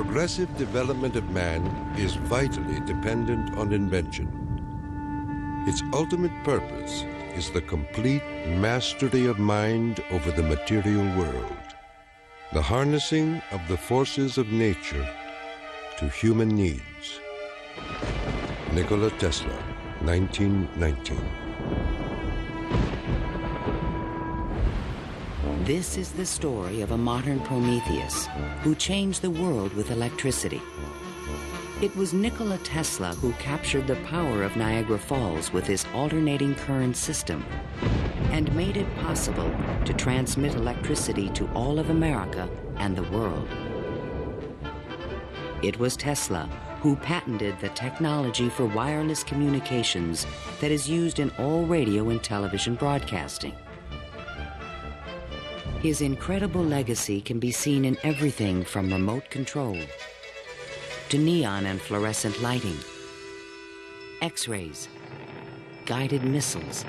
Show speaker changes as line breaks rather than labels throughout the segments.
progressive development of man is vitally dependent on invention. Its ultimate purpose is the complete mastery of mind over the material world, the harnessing of the forces of nature to human needs. Nikola Tesla, 1919.
This is the story of a modern Prometheus who changed the world with electricity. It was Nikola Tesla who captured the power of Niagara Falls with his alternating current system and made it possible to transmit electricity to all of America and the world. It was Tesla who patented the technology for wireless communications that is used in all radio and television broadcasting. His incredible legacy can be seen in everything from remote control to neon and fluorescent lighting, X-rays, guided missiles,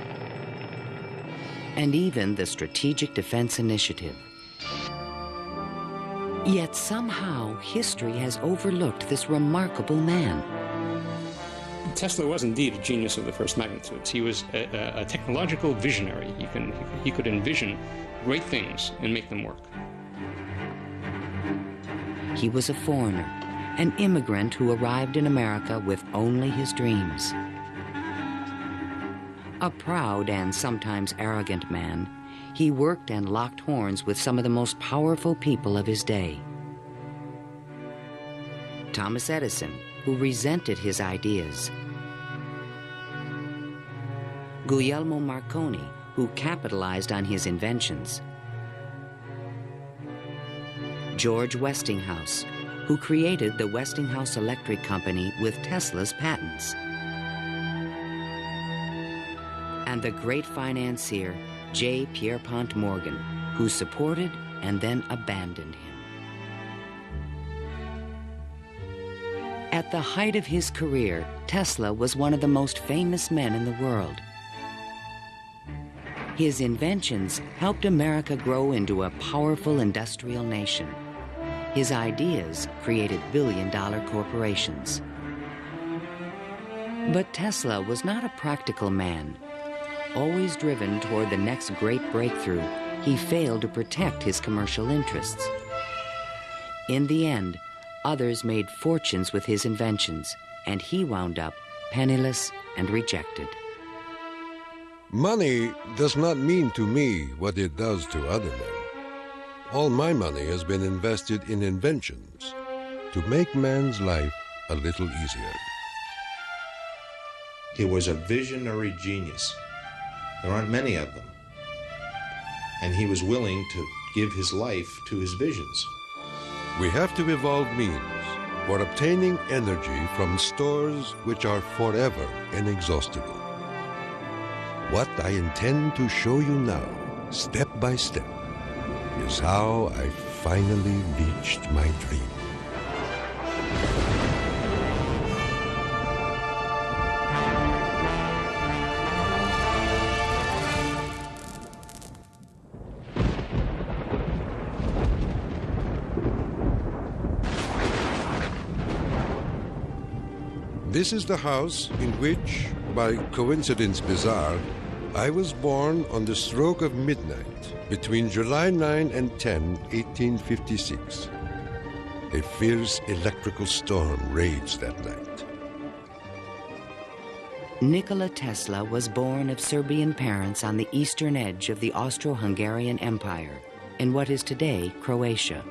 and even the Strategic Defense Initiative. Yet somehow history has overlooked this remarkable man.
Tesla was indeed a genius of the first magnitude. He was a technological visionary. He could envision great things and make them work.
He was a foreigner, an immigrant who arrived in America with only his dreams. A proud and sometimes arrogant man, he worked and locked horns with some of the most powerful people of his day. Thomas Edison, who resented his ideas. Guglielmo Marconi, who capitalized on his inventions. George Westinghouse, who created the Westinghouse Electric Company with Tesla's patents. And the great financier, J.P.Morgan, who supported and then abandoned him. At the height of his career, Tesla was one of the most famous men in the world. His inventions helped America grow into a powerful industrial nation. His ideas created billion-dollar corporations. But Tesla was not a practical man. Always driven toward the next great breakthrough, he failed to protect his commercial interests. In the end, others made fortunes with his inventions, and he wound up penniless and rejected.
Money does not mean to me what it does to other men. All my money has been invested in inventions to make man's life a little easier.
He was a visionary genius. There aren't many of them. And he was willing to give his life to his visions.
We have to evolve means for obtaining energy from stores which are forever inexhaustible. What I intend to show you now, step by step, is how I finally reached my dream. This is the house in which, by coincidence bizarre, I was born on the stroke of midnight between July 9 and 10, 1856. A fierce electrical storm raged that night.
Nikola Tesla was born of Serbian parents on the eastern edge of the Austro-Hungarian Empire, in what is today Croatia.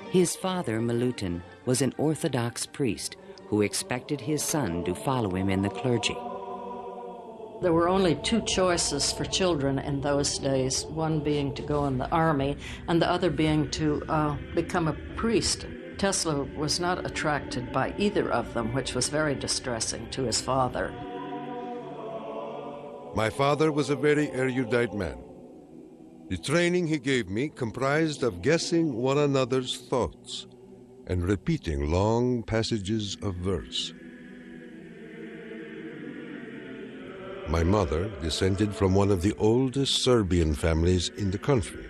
His father, Milutin, was an Orthodox priest who expected his son to follow him in the clergy.
There were only two choices for children in those days, one being to go in the army and the other being to become a priest. Tesla was not attracted by either of them, which was very distressing to his father.
My father was a very erudite man. The training he gave me comprised of guessing one another's thoughts and repeating long passages of verse. My mother descended from one of the oldest Serbian families in the country.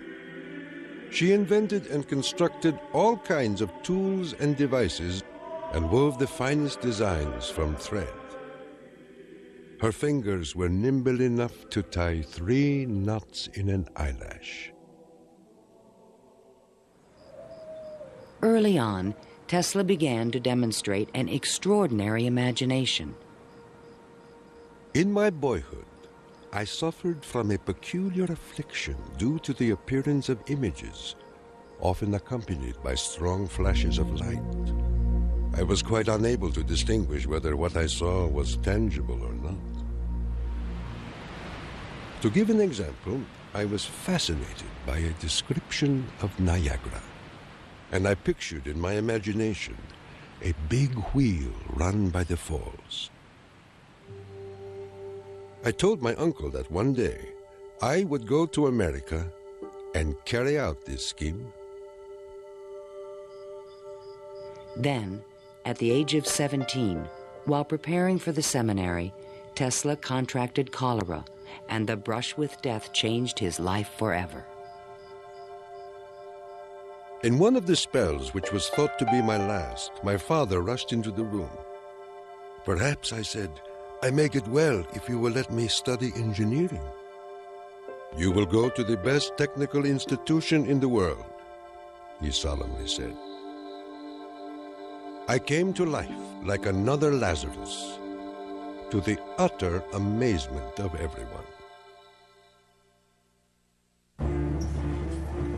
She invented and constructed all kinds of tools and devices and wove the finest designs from thread. Her fingers were nimble enough to tie 3 knots in an eyelash.
Early on, Tesla began to demonstrate an extraordinary imagination.
In my boyhood, I suffered from a peculiar affliction due to the appearance of images, often accompanied by strong flashes of light. I was quite unable to distinguish whether what I saw was tangible or not. To give an example, I was fascinated by a description of Niagara, and I pictured in my imagination a big wheel run by the falls. I told my uncle that one day I would go to America and carry out this scheme.
Then, at the age of 17, while preparing for the seminary, Tesla contracted cholera, and the brush with death changed his life forever.
In one of the spells, which was thought to be my last, my father rushed into the room. "Perhaps," I said, "I may get well if you will let me study engineering." "You will go to the best technical institution in the world," he solemnly said. I came to life like another Lazarus, to the utter amazement of everyone.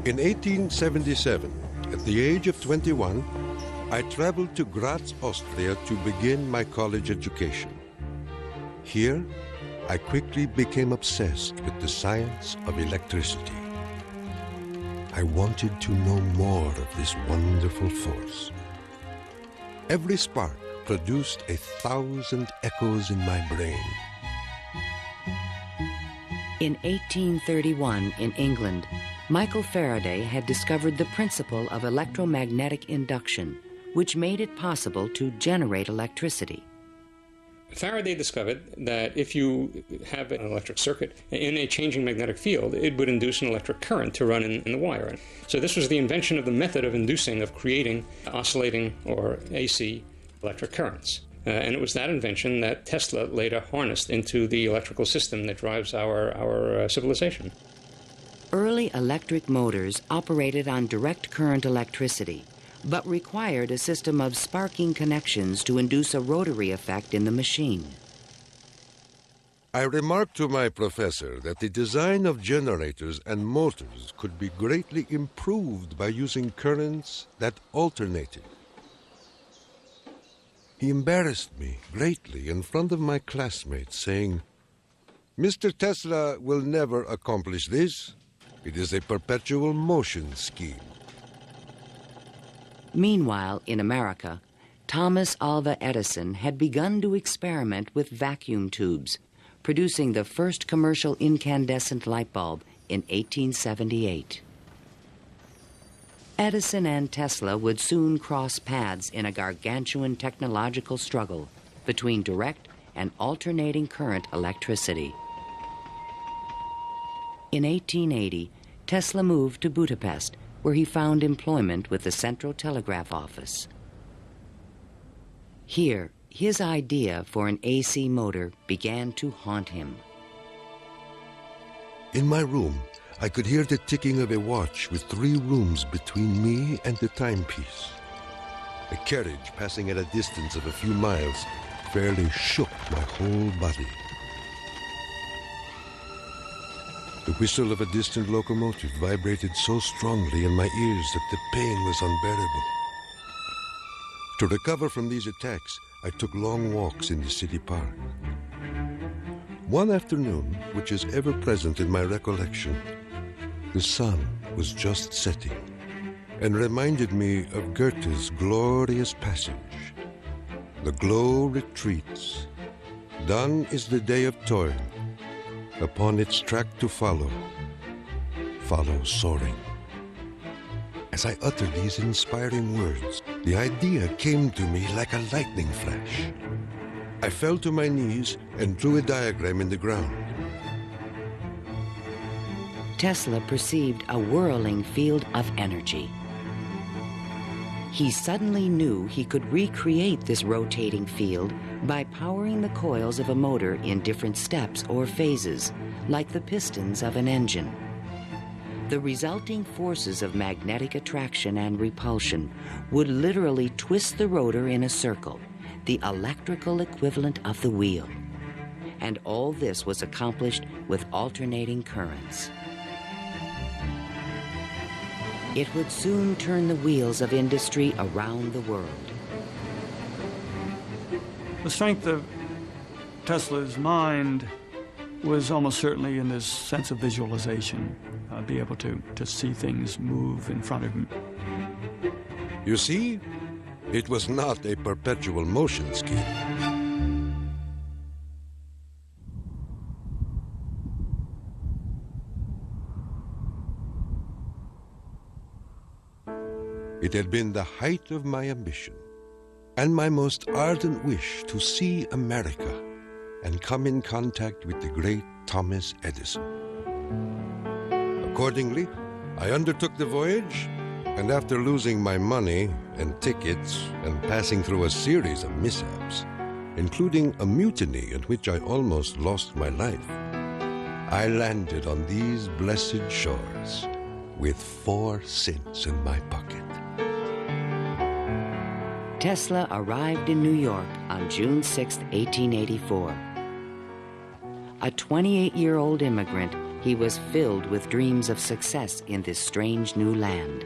In 1877, at the age of 21, I traveled to Graz, Austria to begin my college education. Here, I quickly became obsessed with the science of electricity. I wanted to know more of this wonderful force. Every spark produced 1,000 echoes in my brain.
In 1831, in England, Michael Faraday had discovered the principle of electromagnetic induction, which made it possible to generate electricity.
Faraday discovered that if you have an electric circuit in a changing magnetic field, it would induce an electric current to run in the wire. So this was the invention of the method of creating oscillating or AC electric currents. And it was that invention that Tesla later harnessed into the electrical system that drives our civilization.
Early electric motors operated on direct current electricity, but required a system of sparking connections to induce a rotary effect in the machine.
I remarked to my professor that the design of generators and motors could be greatly improved by using currents that alternated. He embarrassed me greatly in front of my classmates, saying, "Mr. Tesla will never accomplish this. It is a perpetual motion scheme."
Meanwhile, in America, Thomas Alva Edison had begun to experiment with vacuum tubes, producing the first commercial incandescent light bulb in 1878. Edison and Tesla would soon cross paths in a gargantuan technological struggle between direct and alternating current electricity. In 1880, Tesla moved to Budapest, where he found employment with the Central Telegraph Office. Here, his idea for an AC motor began to haunt him.
In my room, I could hear the ticking of a watch with 3 rooms between me and the timepiece. A carriage passing at a distance of a few miles fairly shook my whole body. The whistle of a distant locomotive vibrated so strongly in my ears that the pain was unbearable. To recover from these attacks, I took long walks in the city park. One afternoon, which is ever present in my recollection, the sun was just setting and reminded me of Goethe's glorious passage. The glow retreats. Done is the day of toil. Upon its track to follow soaring. As I uttered these inspiring words, the idea came to me like a lightning flash. I fell to my knees and drew a diagram in the ground.
Tesla perceived a whirling field of energy. He suddenly knew he could recreate this rotating field by powering the coils of a motor in different steps or phases, like the pistons of an engine. The resulting forces of magnetic attraction and repulsion would literally twist the rotor in a circle, the electrical equivalent of the wheel. And all this was accomplished with alternating currents. It would soon turn the wheels of industry around the world.
The strength of Tesla's mind was almost certainly in this sense of visualization, be able to see things move in front of him.
You see, it was not a perpetual motion scheme. It had been the height of my ambition and my most ardent wish to see America and come in contact with the great Thomas Edison. Accordingly, I undertook the voyage, and after losing my money and tickets and passing through a series of mishaps, including a mutiny in which I almost lost my life, I landed on these blessed shores with 4 cents in my pocket.
Tesla arrived in New York on June 6, 1884. A 28-year-old immigrant, he was filled with dreams of success in this strange new land.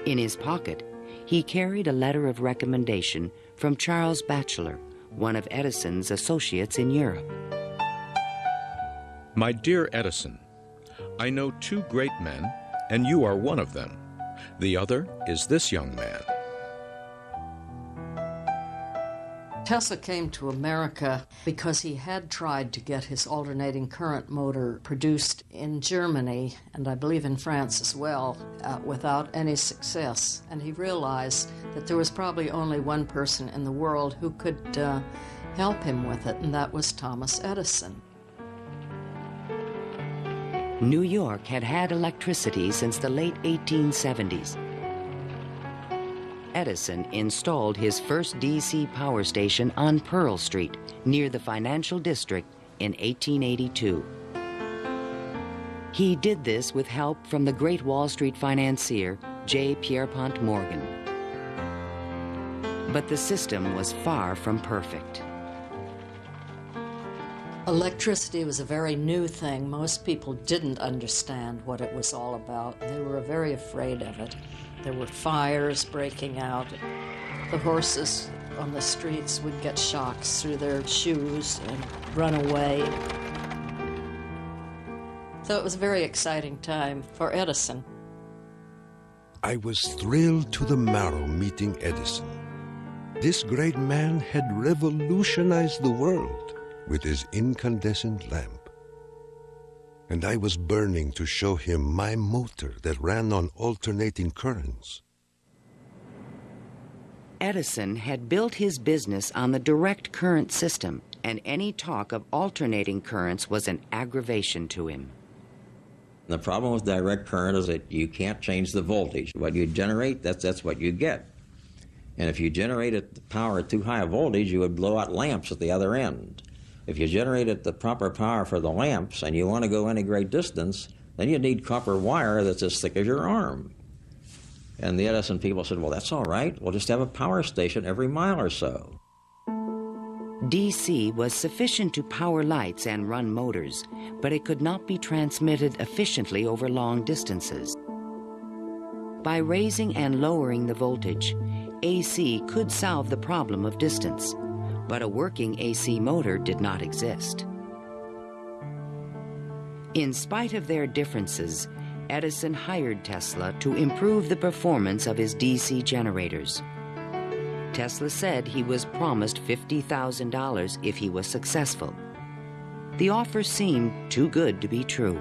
In his pocket, he carried a letter of recommendation from Charles Batchelor, one of Edison's associates in Europe.
My dear Edison, I know 2 great men, and you are one of them. The other is this young man.
Tesla came to America because he had tried to get his alternating current motor produced in Germany, and I believe in France as well, without any success. And he realized that there was probably only one person in the world who could help him with it, and that was Thomas Edison.
New York had had electricity since the late 1870s. Edison installed his first DC power station on Pearl Street, near the financial district, in 1882. He did this with help from the great Wall Street financier, J.P.Morgan. But the system was far from perfect.
Electricity was a very new thing. Most people didn't understand what it was all about. They were very afraid of it. There were fires breaking out. The horses on the streets would get shocks through their shoes and run away. So it was a very exciting time for Edison.
I was thrilled to the marrow meeting Edison. This great man had revolutionized the world with his incandescent lamp. And I was burning to show him my motor that ran on alternating currents.
Edison had built his business on the direct current system, and any talk of alternating currents was an aggravation to him.
The problem with direct current is that you can't change the voltage. What you generate, that's what you get. And if you generated the power at too high a voltage, you would blow out lamps at the other end. If you generated the proper power for the lamps and you want to go any great distance, then you need copper wire that's as thick as your arm. And the Edison people said, well, that's all right. We'll just have a power station every mile or so.
DC was sufficient to power lights and run motors, but it could not be transmitted efficiently over long distances. By raising and lowering the voltage, AC could solve the problem of distance, but a working AC motor did not exist. In spite of their differences, Edison hired Tesla to improve the performance of his DC generators. Tesla said he was promised $50,000 if he was successful. The offer seemed too good to be true.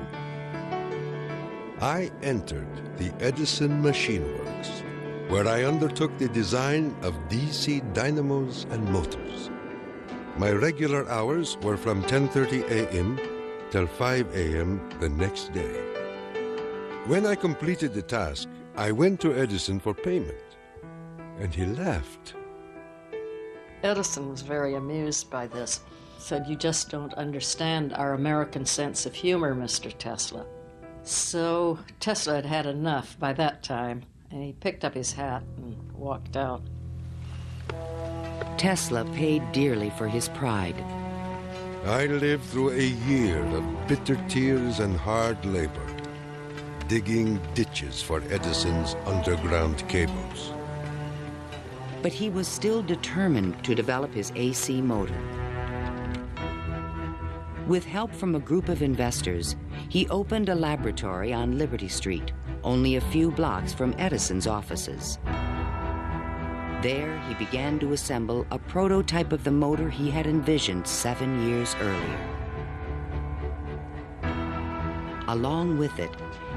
I entered the Edison Machine Works, where I undertook the design of DC dynamos and motors. My regular hours were from 10:30 a.m. till 5 a.m. the next day. When I completed the task, I went to Edison for payment, and he laughed.
Edison was very amused by this. Said, "You just don't understand our American sense of humor, Mr. Tesla." So Tesla had had enough by that time, and he picked up his hat and walked out.
Tesla paid dearly for his pride.
I lived through a year of bitter tears and hard labor, digging ditches for Edison's underground cables.
But he was still determined to develop his AC motor. With help from a group of investors, he opened a laboratory on Liberty Street, only a few blocks from Edison's offices. There, he began to assemble a prototype of the motor he had envisioned 7 years earlier. Along with it,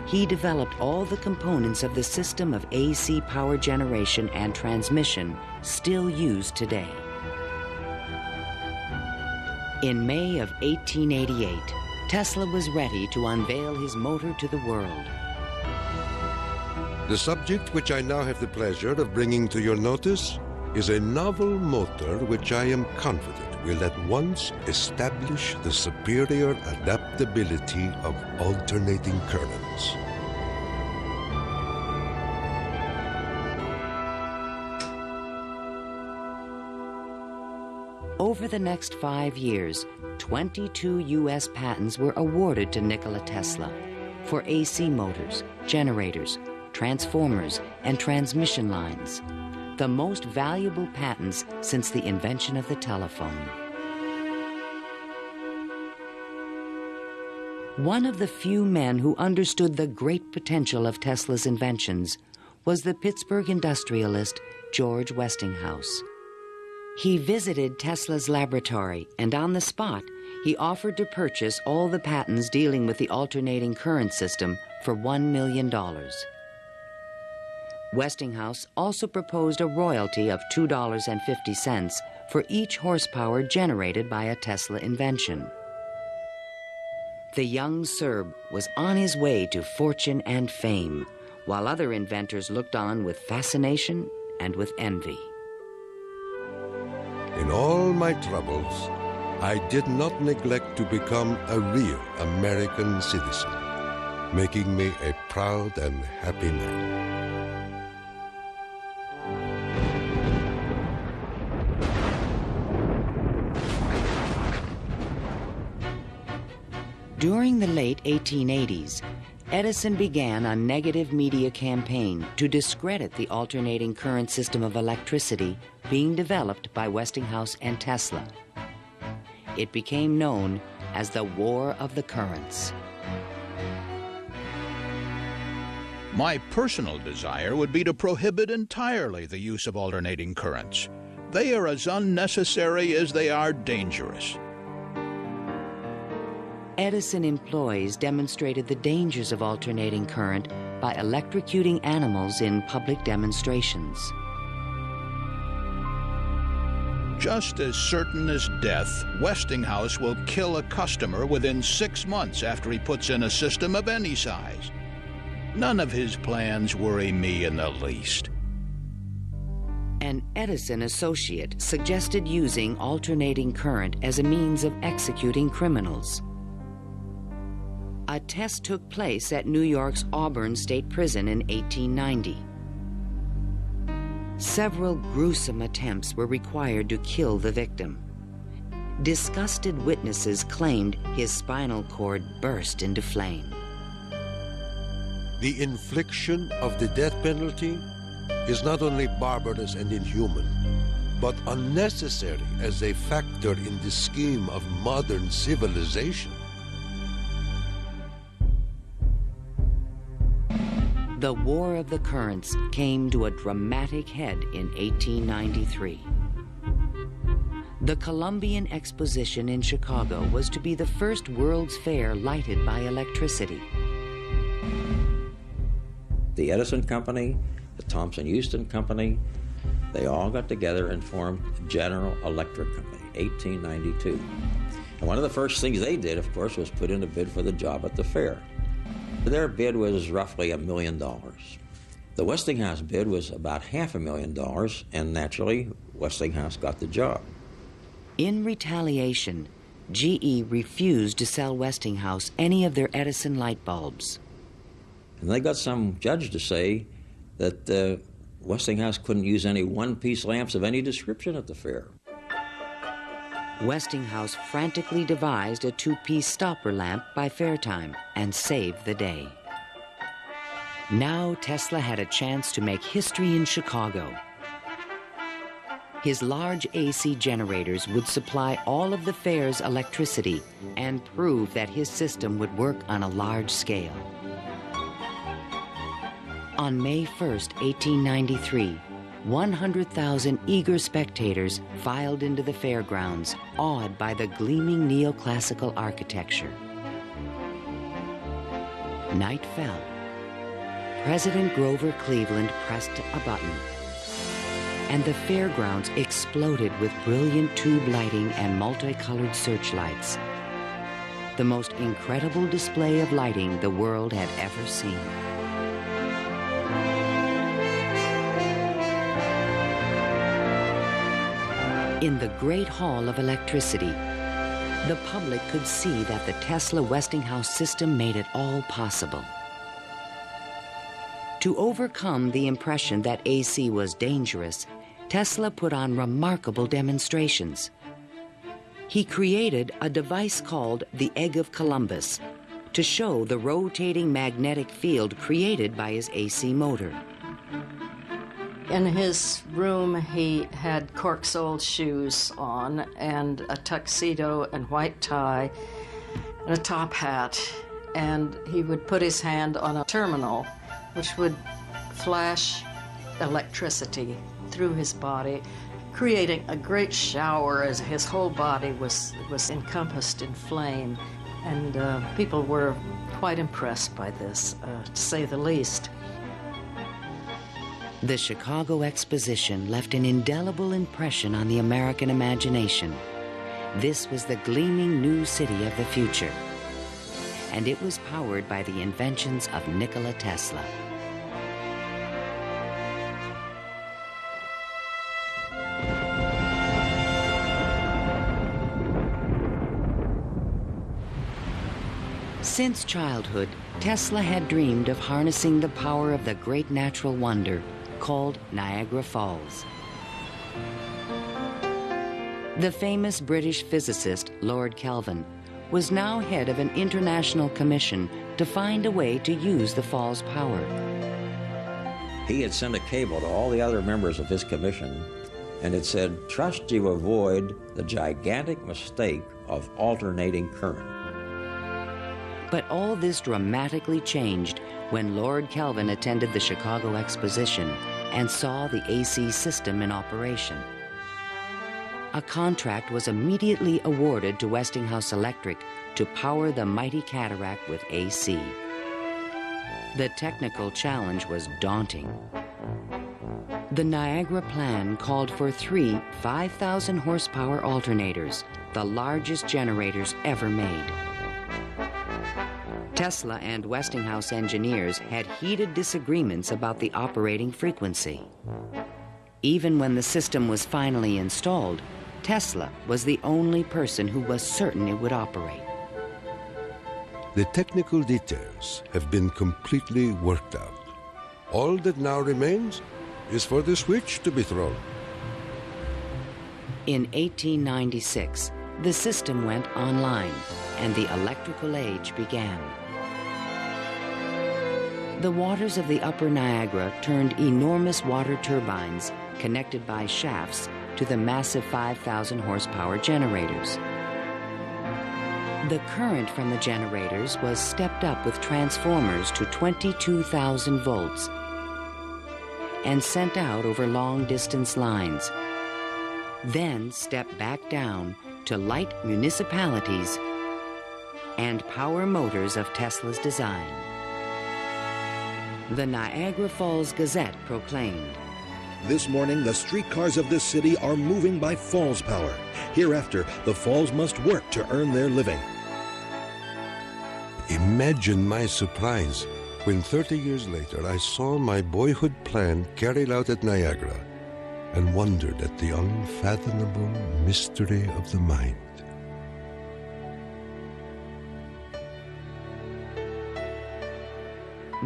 he developed all the components of the system of AC power generation and transmission still used today. In May of 1888, Tesla was ready to unveil his motor to the world.
The subject which I now have the pleasure of bringing to your notice is a novel motor which I am confident will at once establish the superior adaptability of alternating currents.
Over the next 5 years, 22 U.S. patents were awarded to Nikola Tesla for AC motors, generators, transformers, and transmission lines, the most valuable patents since the invention of the telephone. One of the few men who understood the great potential of Tesla's inventions was the Pittsburgh industrialist George Westinghouse. He visited Tesla's laboratory, and on the spot, he offered to purchase all the patents dealing with the alternating current system for $1 million. Westinghouse also proposed a royalty of $2.50 for each horsepower generated by a Tesla invention. The young Serb was on his way to fortune and fame, while other inventors looked on with fascination and with envy.
In all my troubles, I did not neglect to become a real American citizen, making me a proud and happy man.
During the late 1880s, Edison began a negative media campaign to discredit the alternating current system of electricity being developed by Westinghouse and Tesla. It became known as the War of the Currents.
My personal desire would be to prohibit entirely the use of alternating currents. They are as unnecessary as they are dangerous.
Edison employees demonstrated the dangers of alternating current by electrocuting animals in public demonstrations.
Just as certain as death, Westinghouse will kill a customer within 6 months after he puts in a system of any size. None of his plans worry me in the least.
An Edison associate suggested using alternating current as a means of executing criminals. A test took place at New York's Auburn State Prison in 1890. Several gruesome attempts were required to kill the victim. Disgusted witnesses claimed his spinal cord burst into flame.
The infliction of the death penalty is not only barbarous and inhuman, but unnecessary as a factor in the scheme of modern civilization.
The War of the Currents came to a dramatic head in 1893. The Columbian Exposition in Chicago was to be the first World's Fair lighted by electricity.
The Edison Company, the Thomson-Houston Company, they all got together and formed General Electric Company, 1892. And one of the first things they did, of course, was put in a bid for the job at the fair. Their bid was roughly $1 million. The Westinghouse bid was about $500,000, and naturally, Westinghouse got the job.
In retaliation, GE refused to sell Westinghouse any of their Edison light bulbs.
And they got some judge to say that Westinghouse couldn't use any one-piece lamps of any description at the fair.
Westinghouse frantically devised a two-piece stopper lamp by fair time and saved the day. Now Tesla had a chance to make history in Chicago. His large AC generators would supply all of the fair's electricity and prove that his system would work on a large scale. On May 1st, 1893, 100,000 eager spectators filed into the fairgrounds, awed by the gleaming neoclassical architecture. Night fell. President Grover Cleveland pressed a button, and the fairgrounds exploded with brilliant tube lighting and multicolored searchlights. The most incredible display of lighting the world had ever seen. In the Great Hall of Electricity, the public could see that the Tesla-Westinghouse system made it all possible. To overcome the impression that AC was dangerous, Tesla put on remarkable demonstrations. He created a device called the Egg of Columbus to show the rotating magnetic field created by his AC motor.
In his room, he had cork-soled shoes on and a tuxedo and white tie and a top hat, and he would put his hand on a terminal which would flash electricity through his body, creating a great shower as his whole body was encompassed in flame, and people were quite impressed by this, to say the least.
The Chicago Exposition left an indelible impression on the American imagination. This was the gleaming new city of the future, and it was powered by the inventions of Nikola Tesla. Since childhood, Tesla had dreamed of harnessing the power of the great natural wonder called Niagara Falls. The famous British physicist Lord Kelvin was now head of an international commission to find a way to use the fall's power.
He had sent a cable to all the other members of his commission, and it said, "Trust you avoid the gigantic mistake of alternating current."
But all this dramatically changed when Lord Kelvin attended the Chicago Exposition and saw the AC system in operation. A contract was immediately awarded to Westinghouse Electric to power the mighty cataract with AC. The technical challenge was daunting. The Niagara plan called for 3 5,000 horsepower alternators, the largest generators ever made. Tesla and Westinghouse engineers had heated disagreements about the operating frequency. Even when the system was finally installed, Tesla was the only person who was certain it would operate.
The technical details have been completely worked out. All that now remains is for the switch to be thrown.
In 1896, the system went online and the electrical age began. The waters of the upper Niagara turned enormous water turbines connected by shafts to the massive 5,000 horsepower generators. The current from the generators was stepped up with transformers to 22,000 volts and sent out over long-distance lines, then stepped back down to light municipalities and power motors of Tesla's design. The Niagara Falls Gazette proclaimed,
This morning, the streetcars of this city are moving by Falls power. Hereafter, the Falls must work to earn their living.
Imagine my surprise when 30 years later I saw my boyhood plan carried out at Niagara and wondered at the unfathomable mystery of the mind.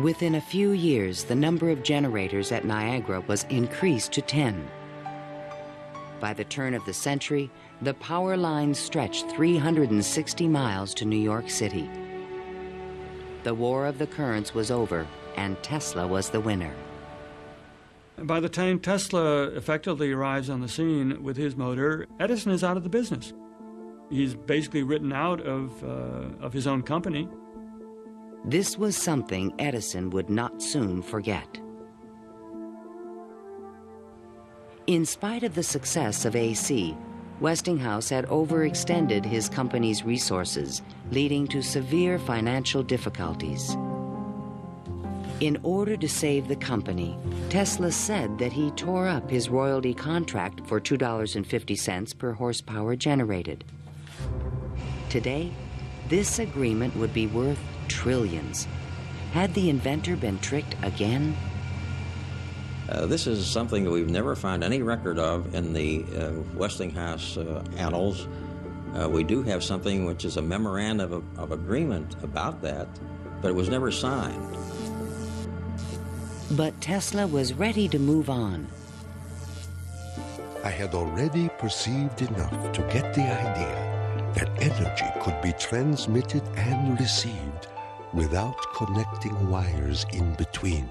Within a few years, the number of generators at Niagara was increased to 10. By the turn of the century, the power lines stretched 360 miles to New York City. The War of the Currents was over, and Tesla was the winner.
By the time Tesla effectively arrives on the scene with his motor, Edison is out of the business. He's basically written out of his own company.
This was something Edison would not soon forget. In spite of the success of AC, Westinghouse had overextended his company's resources, leading to severe financial difficulties. In order to save the company, Tesla said that he tore up his royalty contract for $2.50 per horsepower generated. Today, this agreement would be worth trillions. Had the inventor been tricked again?
This is something that we've never found any record of in the Westinghouse annals. We do have something which is a memorandum of agreement about that, but it was never signed.
But Tesla was ready to move on.
I had already perceived enough to get the idea that energy could be transmitted and received without connecting wires in between.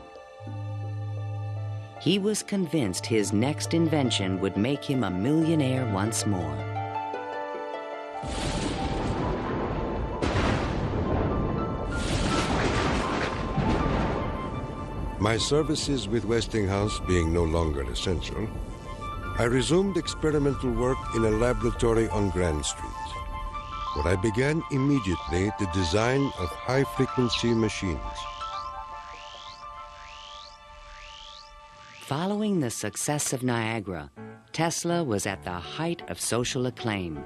He was convinced his next invention would make him a millionaire once more.
My services with Westinghouse being no longer essential, I resumed experimental work in a laboratory on Grand Street, where I began immediately the design of high-frequency machines.
Following the success of Niagara, Tesla was at the height of social acclaim.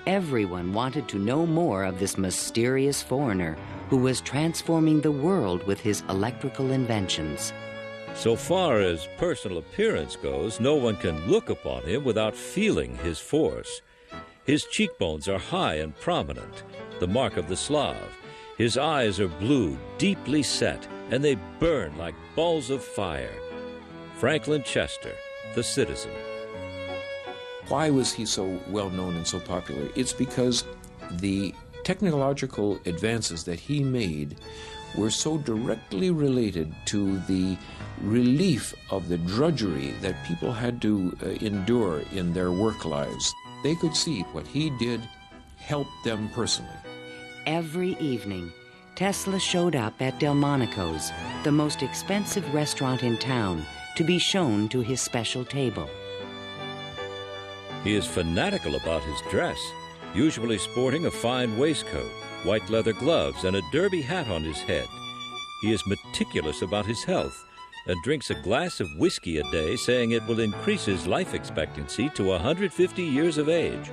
Everyone wanted to know more of this mysterious foreigner who was transforming the world with his electrical inventions.
So far as personal appearance goes, no one can look upon him without feeling his force. His cheekbones are high and prominent, the mark of the Slav. His eyes are blue, deeply set, and they burn like balls of fire. Franklin Chester, the citizen.
Why was he so well known and so popular? It's because the technological advances that he made were so directly related to the relief of the drudgery that people had to endure in their work lives. They could see what he did helped them personally.
Every evening, Tesla showed up at Delmonico's, the most expensive restaurant in town, to be shown to his special table.
He is fanatical about his dress, usually sporting a fine waistcoat, white leather gloves, and a derby hat on his head. He is meticulous about his health and drinks a glass of whiskey a day, saying it will increase his life expectancy to 150 years of age.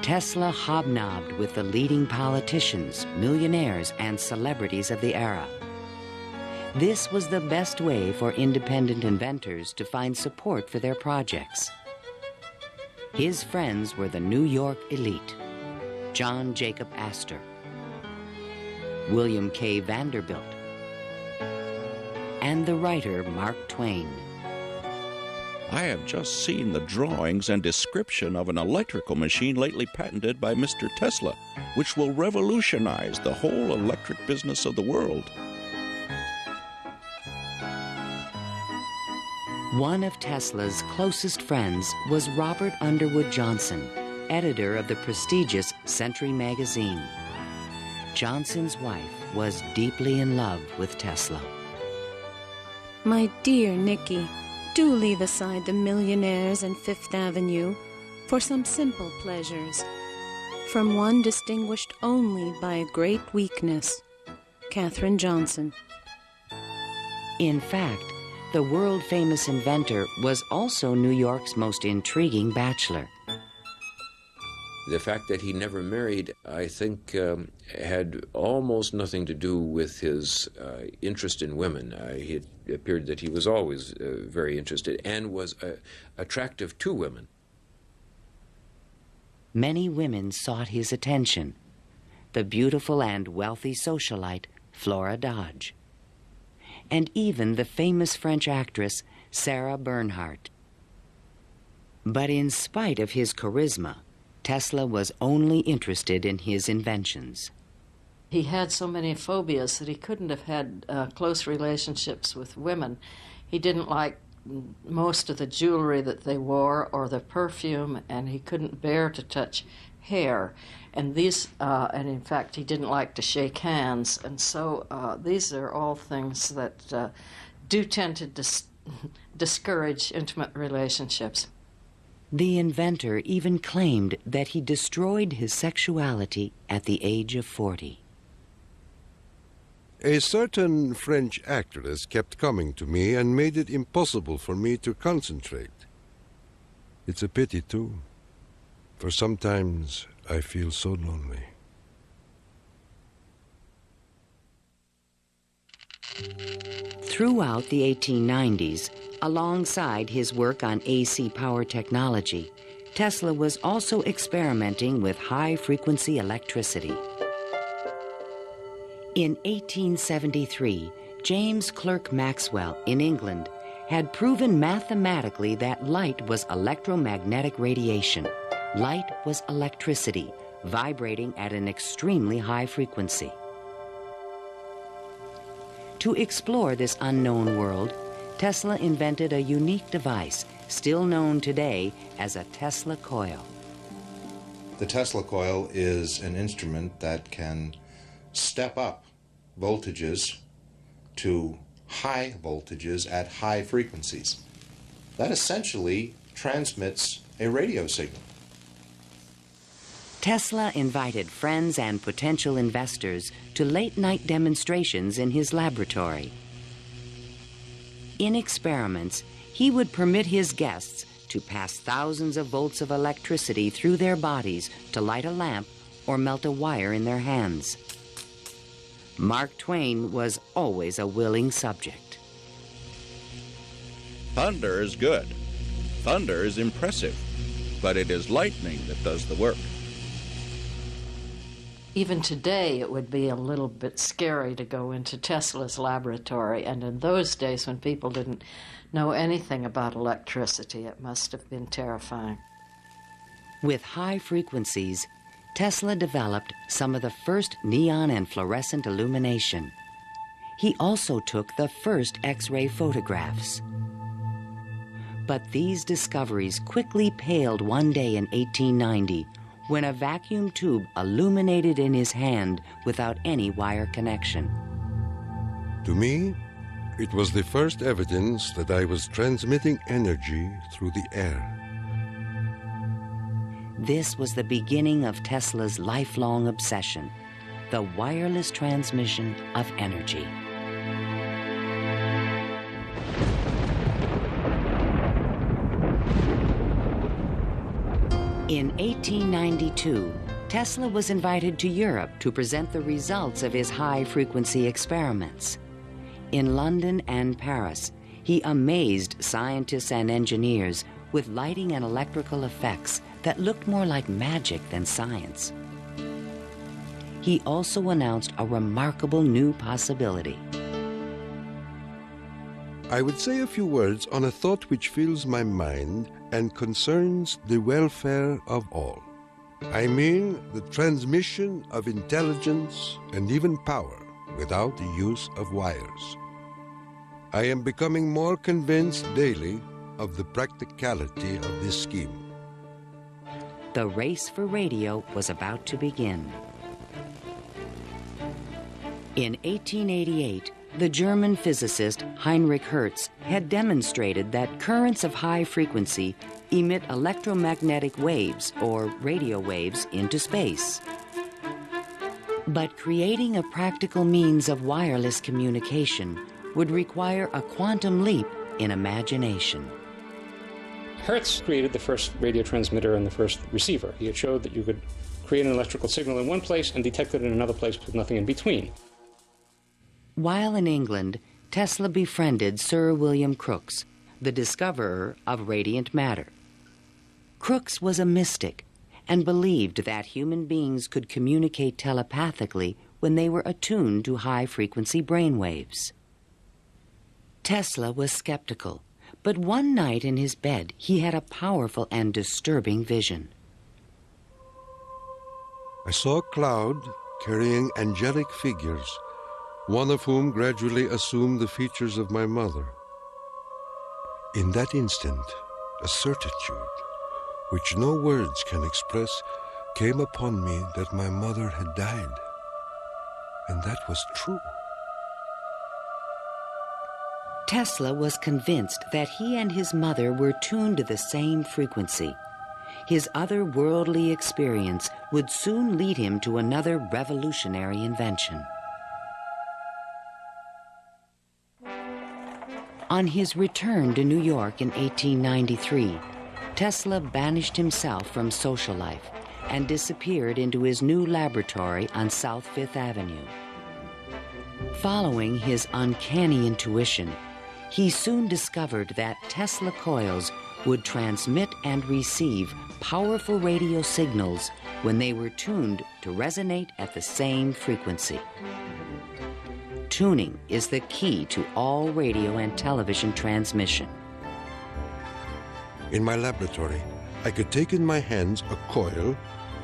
Tesla hobnobbed with the leading politicians, millionaires, and celebrities of the era. This was the best way for independent inventors to find support for their projects. His friends were the New York elite, John Jacob Astor, William K. Vanderbilt, and the writer Mark Twain.
I have just seen the drawings and description of an electrical machine lately patented by Mr. Tesla, which will revolutionize the whole electric business of the world.
One of Tesla's closest friends was Robert Underwood Johnson, editor of the prestigious Century magazine. Johnson's wife was deeply in love with Tesla.
My dear Nicky, do leave aside the millionaires and Fifth Avenue for some simple pleasures. From one distinguished only by a great weakness, Katherine Johnson.
In fact, the world-famous inventor was also New York's most intriguing bachelor.
The fact that he never married, I think, had almost nothing to do with his interest in women. It appeared that he was always very interested and was attractive to women.
Many women sought his attention. The beautiful and wealthy socialite Flora Dodge, and even the famous French actress Sarah Bernhardt. But in spite of his charisma, Tesla was only interested in his inventions.
He had so many phobias that he couldn't have had close relationships with women. He didn't like most of the jewelry that they wore or the perfume, and he couldn't bear to touch hair. And and in fact, he didn't like to shake hands. And so these are all things that do tend to discourage intimate relationships.
The inventor even claimed that he destroyed his sexuality at the age of 40.
A certain French actress kept coming to me and made it impossible for me to concentrate. It's a pity, too, for sometimes I feel so lonely.
Throughout the 1890s, alongside his work on AC power technology, Tesla was also experimenting with high-frequency electricity. In 1873, James Clerk Maxwell in England had proven mathematically that light was electromagnetic radiation. Light was electricity, vibrating at an extremely high frequency. To explore this unknown world, Tesla invented a unique device, still known today as a Tesla coil.
The Tesla coil is an instrument that can step up voltages to high voltages at high frequencies. That essentially transmits a radio signal.
Tesla invited friends and potential investors to late-night demonstrations in his laboratory. In experiments, he would permit his guests to pass thousands of volts of electricity through their bodies to light a lamp or melt a wire in their hands. Mark Twain was always a willing subject.
Thunder is good. Thunder is impressive. But it is lightning that does the work.
Even today, it would be a little bit scary to go into Tesla's laboratory. And in those days, when people didn't know anything about electricity, it must have been terrifying.
With high frequencies, Tesla developed some of the first neon and fluorescent illumination. He also took the first X-ray photographs. But these discoveries quickly paled one day in 1890 when a vacuum tube illuminated in his hand without any wire connection.
To me, it was the first evidence that I was transmitting energy through the air.
This was the beginning of Tesla's lifelong obsession, the wireless transmission of energy. In 1892, Tesla was invited to Europe to present the results of his high-frequency experiments. In London and Paris, he amazed scientists and engineers with lighting and electrical effects that looked more like magic than science. He also announced a remarkable new possibility.
I would say a few words on a thought which fills my mind and concerns the welfare of all. I mean the transmission of intelligence and even power without the use of wires. I am becoming more convinced daily of the practicality of this scheme.
The race for radio was about to begin. In 1888, the German physicist Heinrich Hertz had demonstrated that currents of high frequency emit electromagnetic waves, or radio waves, into space. But creating a practical means of wireless communication would require a quantum leap in imagination.
Hertz created the first radio transmitter and the first receiver. He had showed that you could create an electrical signal in one place and detect it in another place with nothing in between.
While in England, Tesla befriended Sir William Crookes, the discoverer of radiant matter. Crookes was a mystic and believed that human beings could communicate telepathically when they were attuned to high-frequency brainwaves. Tesla was skeptical, but one night in his bed he had a powerful and disturbing vision.
I saw a cloud carrying angelic figures, one of whom gradually assumed the features of my mother. In that instant, a certitude, which no words can express, came upon me that my mother had died. And that was true.
Tesla was convinced that he and his mother were tuned to the same frequency. His otherworldly experience would soon lead him to another revolutionary invention. On his return to New York in 1893, Tesla banished himself from social life and disappeared into his new laboratory on South Fifth Avenue. Following his uncanny intuition, he soon discovered that Tesla coils would transmit and receive powerful radio signals when they were tuned to resonate at the same frequency. Tuning is the key to all radio and television transmission.
In my laboratory, I could take in my hands a coil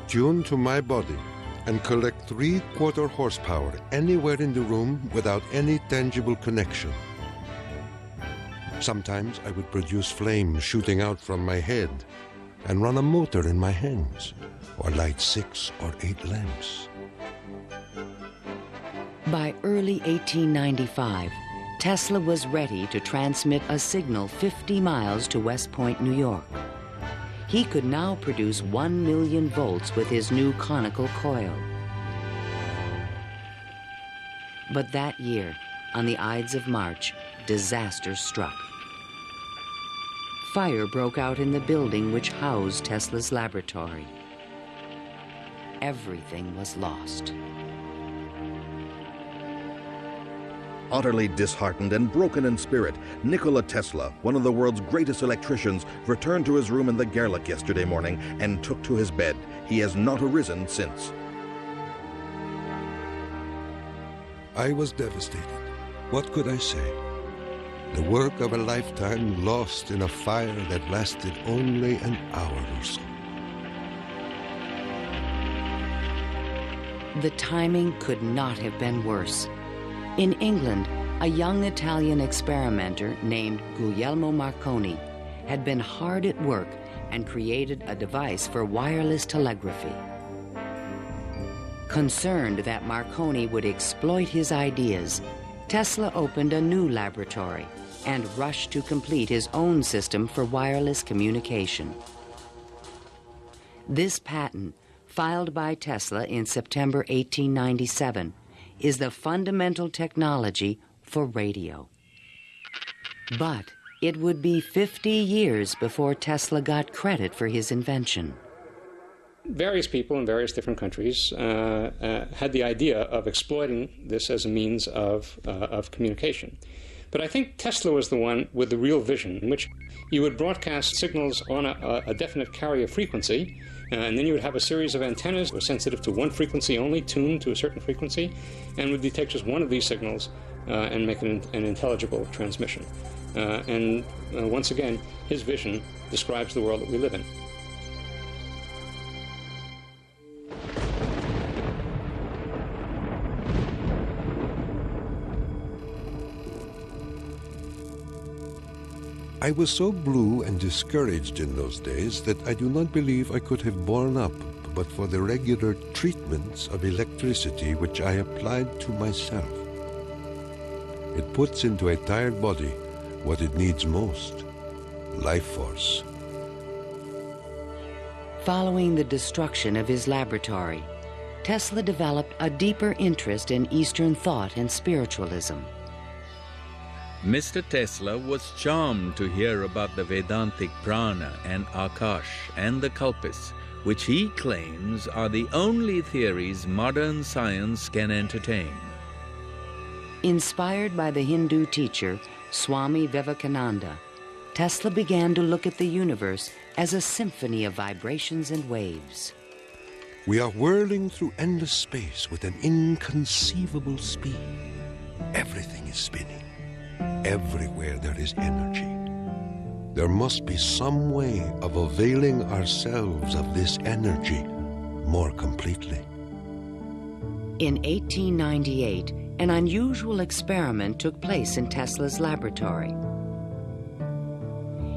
tuned to my body and collect 3/4 horsepower anywhere in the room without any tangible connection. Sometimes I would produce flame shooting out from my head and run a motor in my hands, or light 6 or 8 lamps.
By early 1895, Tesla was ready to transmit a signal 50 miles to West Point, New York. He could now produce 1 million volts with his new conical coil. But that year, on the Ides of March, disaster struck. Fire broke out in the building which housed Tesla's laboratory. Everything was lost.
Utterly disheartened and broken in spirit, Nikola Tesla, one of the world's greatest electricians, returned to his room in the Gerlach yesterday morning and took to his bed. He has not arisen since.
I was devastated. What could I say? The work of a lifetime lost in a fire that lasted only an hour or so.
The timing could not have been worse. In England, a young Italian experimenter named Guglielmo Marconi had been hard at work and created a device for wireless telegraphy. Concerned that Marconi would exploit his ideas, Tesla opened a new laboratory and rushed to complete his own system for wireless communication. This patent, filed by Tesla in September 1897, is the fundamental technology for radio. But it would be 50 years before Tesla got credit for his invention.
Various people in various different countries had the idea of exploiting this as a means of communication. But I think Tesla was the one with the real vision, in which you would broadcast signals on a definite carrier frequency, and then you would have a series of antennas that were sensitive to one frequency only, tuned to a certain frequency, and would detect just one of these signals and make it an intelligible transmission. Once again, his vision describes the world that we live in.
I was so blue and discouraged in those days that I do not believe I could have borne up but for the regular treatments of electricity which I applied to myself. It puts into a tired body what it needs most, life force.
Following the destruction of his laboratory, Tesla developed a deeper interest in Eastern thought and spiritualism.
Mr. Tesla was charmed to hear about the Vedantic prana and Akash and the Kalpis, which he claims are the only theories modern science can entertain.
Inspired by the Hindu teacher Swami Vivekananda, Tesla began to look at the universe as a symphony of vibrations and waves.
We are whirling through endless space with an inconceivable speed. Everything is spinning. Everywhere there is energy. There must be some way of availing ourselves of this energy more completely.
In 1898, an unusual experiment took place in Tesla's laboratory.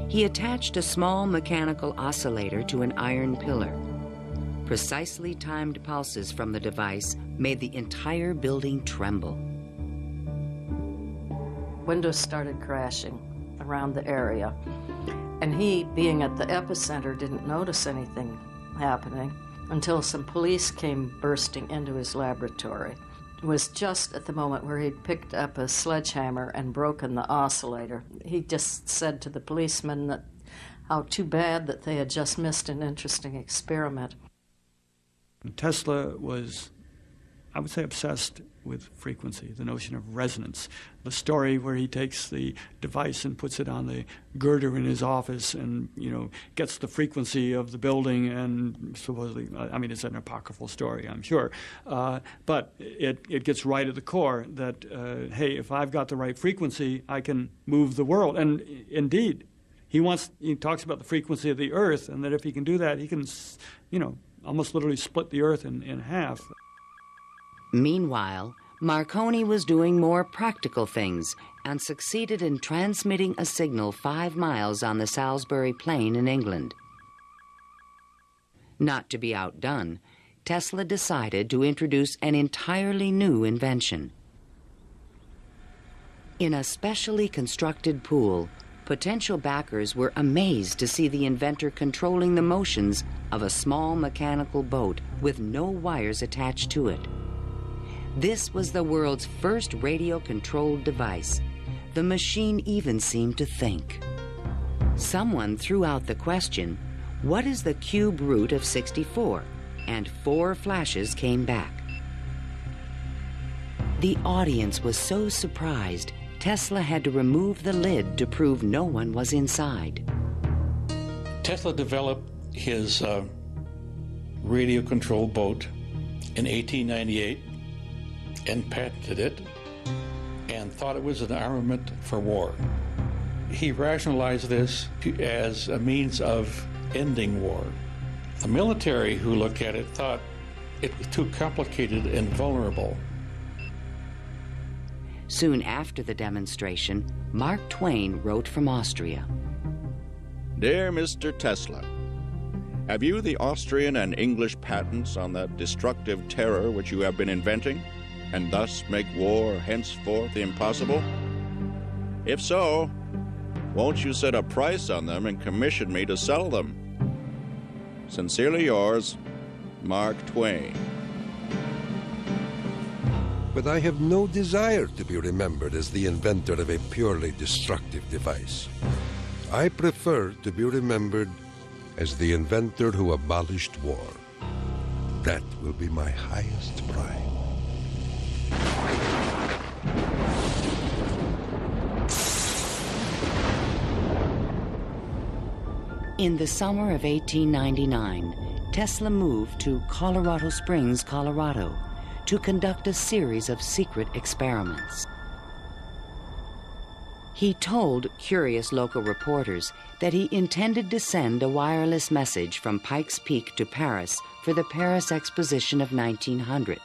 He attached a small mechanical oscillator to an iron pillar. Precisely timed pulses from the device made the entire building tremble.
Windows started crashing around the area, and he, being at the epicenter, didn't notice anything happening until some police came bursting into his laboratory. It was just at the moment where he'd picked up a sledgehammer and broken the oscillator. He just said to the policemen that how too bad that they had just missed an interesting experiment.
Tesla was, I would say, obsessed with frequency, the notion of resonance. The story where he takes the device and puts it on the girder in his office and, gets the frequency of the building and supposedly, it's an apocryphal story, I'm sure, but it gets right at the core that, hey, if I've got the right frequency, I can move the world. And indeed, he talks about the frequency of the earth, and that if he can do that, he can, almost literally split the earth in half.
Meanwhile, Marconi was doing more practical things and succeeded in transmitting a signal 5 miles on the Salisbury Plain in England. Not to be outdone, Tesla decided to introduce an entirely new invention. In a specially constructed pool, potential backers were amazed to see the inventor controlling the motions of a small mechanical boat with no wires attached to it. This was the world's first radio-controlled device. The machine even seemed to think. Someone threw out the question, what is the cube root of 64? And 4 flashes came back. The audience was so surprised, Tesla had to remove the lid to prove no one was inside.
Tesla developed his radio-controlled boat in 1898 and patented it and thought it was an armament for war. He rationalized this as a means of ending war. The military who looked at it thought it was too complicated and vulnerable.
Soon after the demonstration, Mark Twain wrote from Austria.
Dear Mr. Tesla, have you the Austrian and English patents on that destructive terror which you have been inventing, and thus make war henceforth impossible? If so, won't you set a price on them and commission me to sell them? Sincerely yours, Mark Twain.
But I have no desire to be remembered as the inventor of a purely destructive device. I prefer to be remembered as the inventor who abolished war. That will be my highest pride.
In the summer of 1899, Tesla moved to Colorado Springs, Colorado, to conduct a series of secret experiments. He told curious local reporters that he intended to send a wireless message from Pikes Peak to Paris for the Paris Exposition of 1900.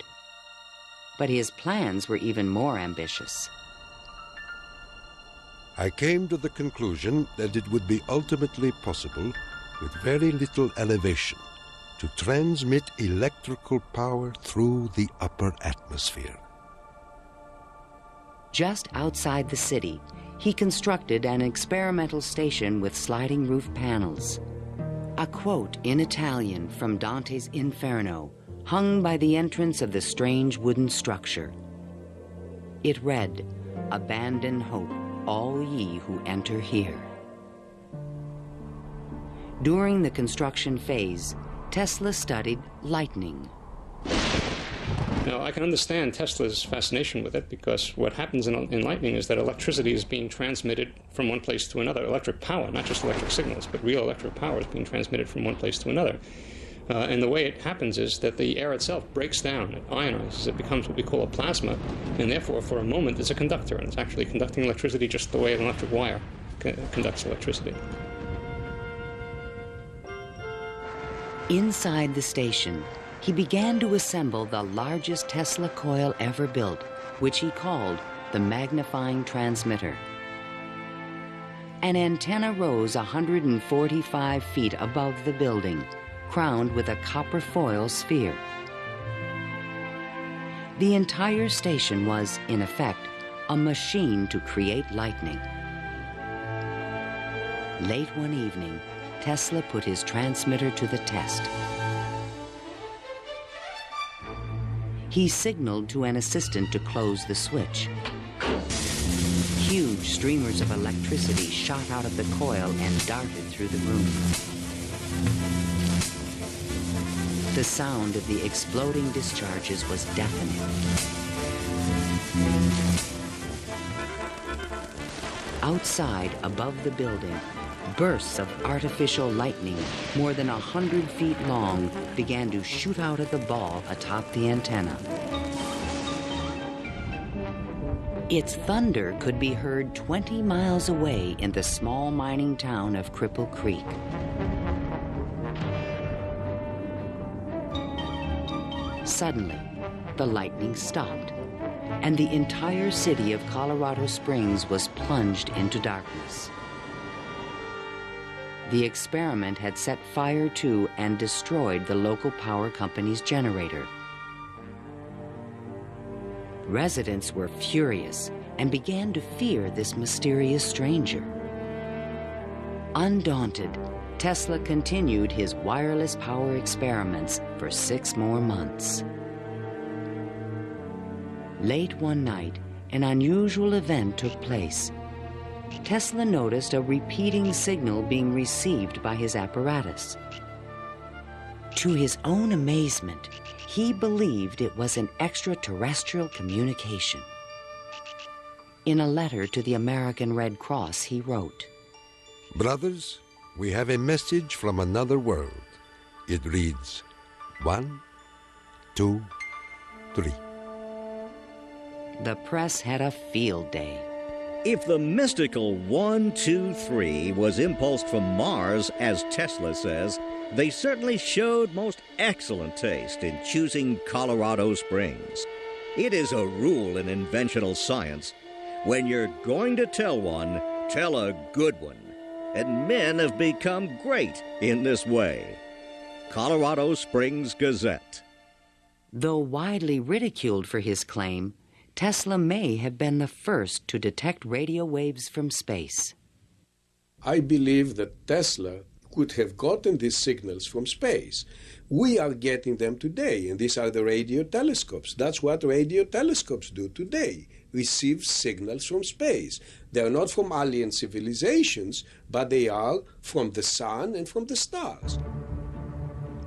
But his plans were even more ambitious.
I came to the conclusion that it would be ultimately possible, with very little elevation, to transmit electrical power through the upper atmosphere.
Just outside the city, he constructed an experimental station with sliding roof panels. A quote in Italian from Dante's Inferno hung by the entrance of the strange wooden structure. It read, "Abandon hope. all ye who enter here. During the construction phase, Tesla studied lightning.
Now, I can understand Tesla's fascination with it, because what happens in lightning is that electricity is being transmitted from one place to another. Electric power, not just electric signals, but real electric power is being transmitted from one place to another. And the way it happens is that the air itself breaks down, it ionizes, it becomes what we call a plasma, and therefore, for a moment, it's a conductor, and it's actually conducting electricity just the way an electric wire conducts electricity.
Inside the station, he began to assemble the largest Tesla coil ever built, which he called the magnifying transmitter. An antenna rose 145 feet above the building, crowned with a copper foil sphere. The entire station was, in effect, a machine to create lightning. Late one evening, Tesla put his transmitter to the test. He signaled to an assistant to close the switch. Huge streamers of electricity shot out of the coil and darted through the room. The sound of the exploding discharges was deafening. Outside, above the building, bursts of artificial lightning, more than 100 feet long, began to shoot out of the ball atop the antenna. Its thunder could be heard 20 miles away in the small mining town of Cripple Creek. Suddenly, the lightning stopped, and the entire city of Colorado Springs was plunged into darkness. The experiment had set fire to and destroyed the local power company's generator. Residents were furious and began to fear this mysterious stranger. Undaunted, Tesla continued his wireless power experiments for 6 more months. Late one night, an unusual event took place. Tesla noticed a repeating signal being received by his apparatus. To his own amazement, he believed it was an extraterrestrial communication. In a letter to the American Red Cross, he wrote,
"Brothers, we have a message from another world. It reads, 1, 2, 3.
The press had a field day.
If the mystical 1, 2, 3 was impulsed from Mars, as Tesla says, they certainly showed most excellent taste in choosing Colorado Springs. It is a rule in inventional science. When you're going to tell one, tell a good one. And men have become great in this way. Colorado Springs Gazette.
Though widely ridiculed for his claim, Tesla may have been the first to detect radio waves from space.
I believe that Tesla could have gotten these signals from space. We are getting them today, and these are the radio telescopes. That's what radio telescopes do today, receive signals from space. They are not from alien civilizations, but they are from the sun and from the stars.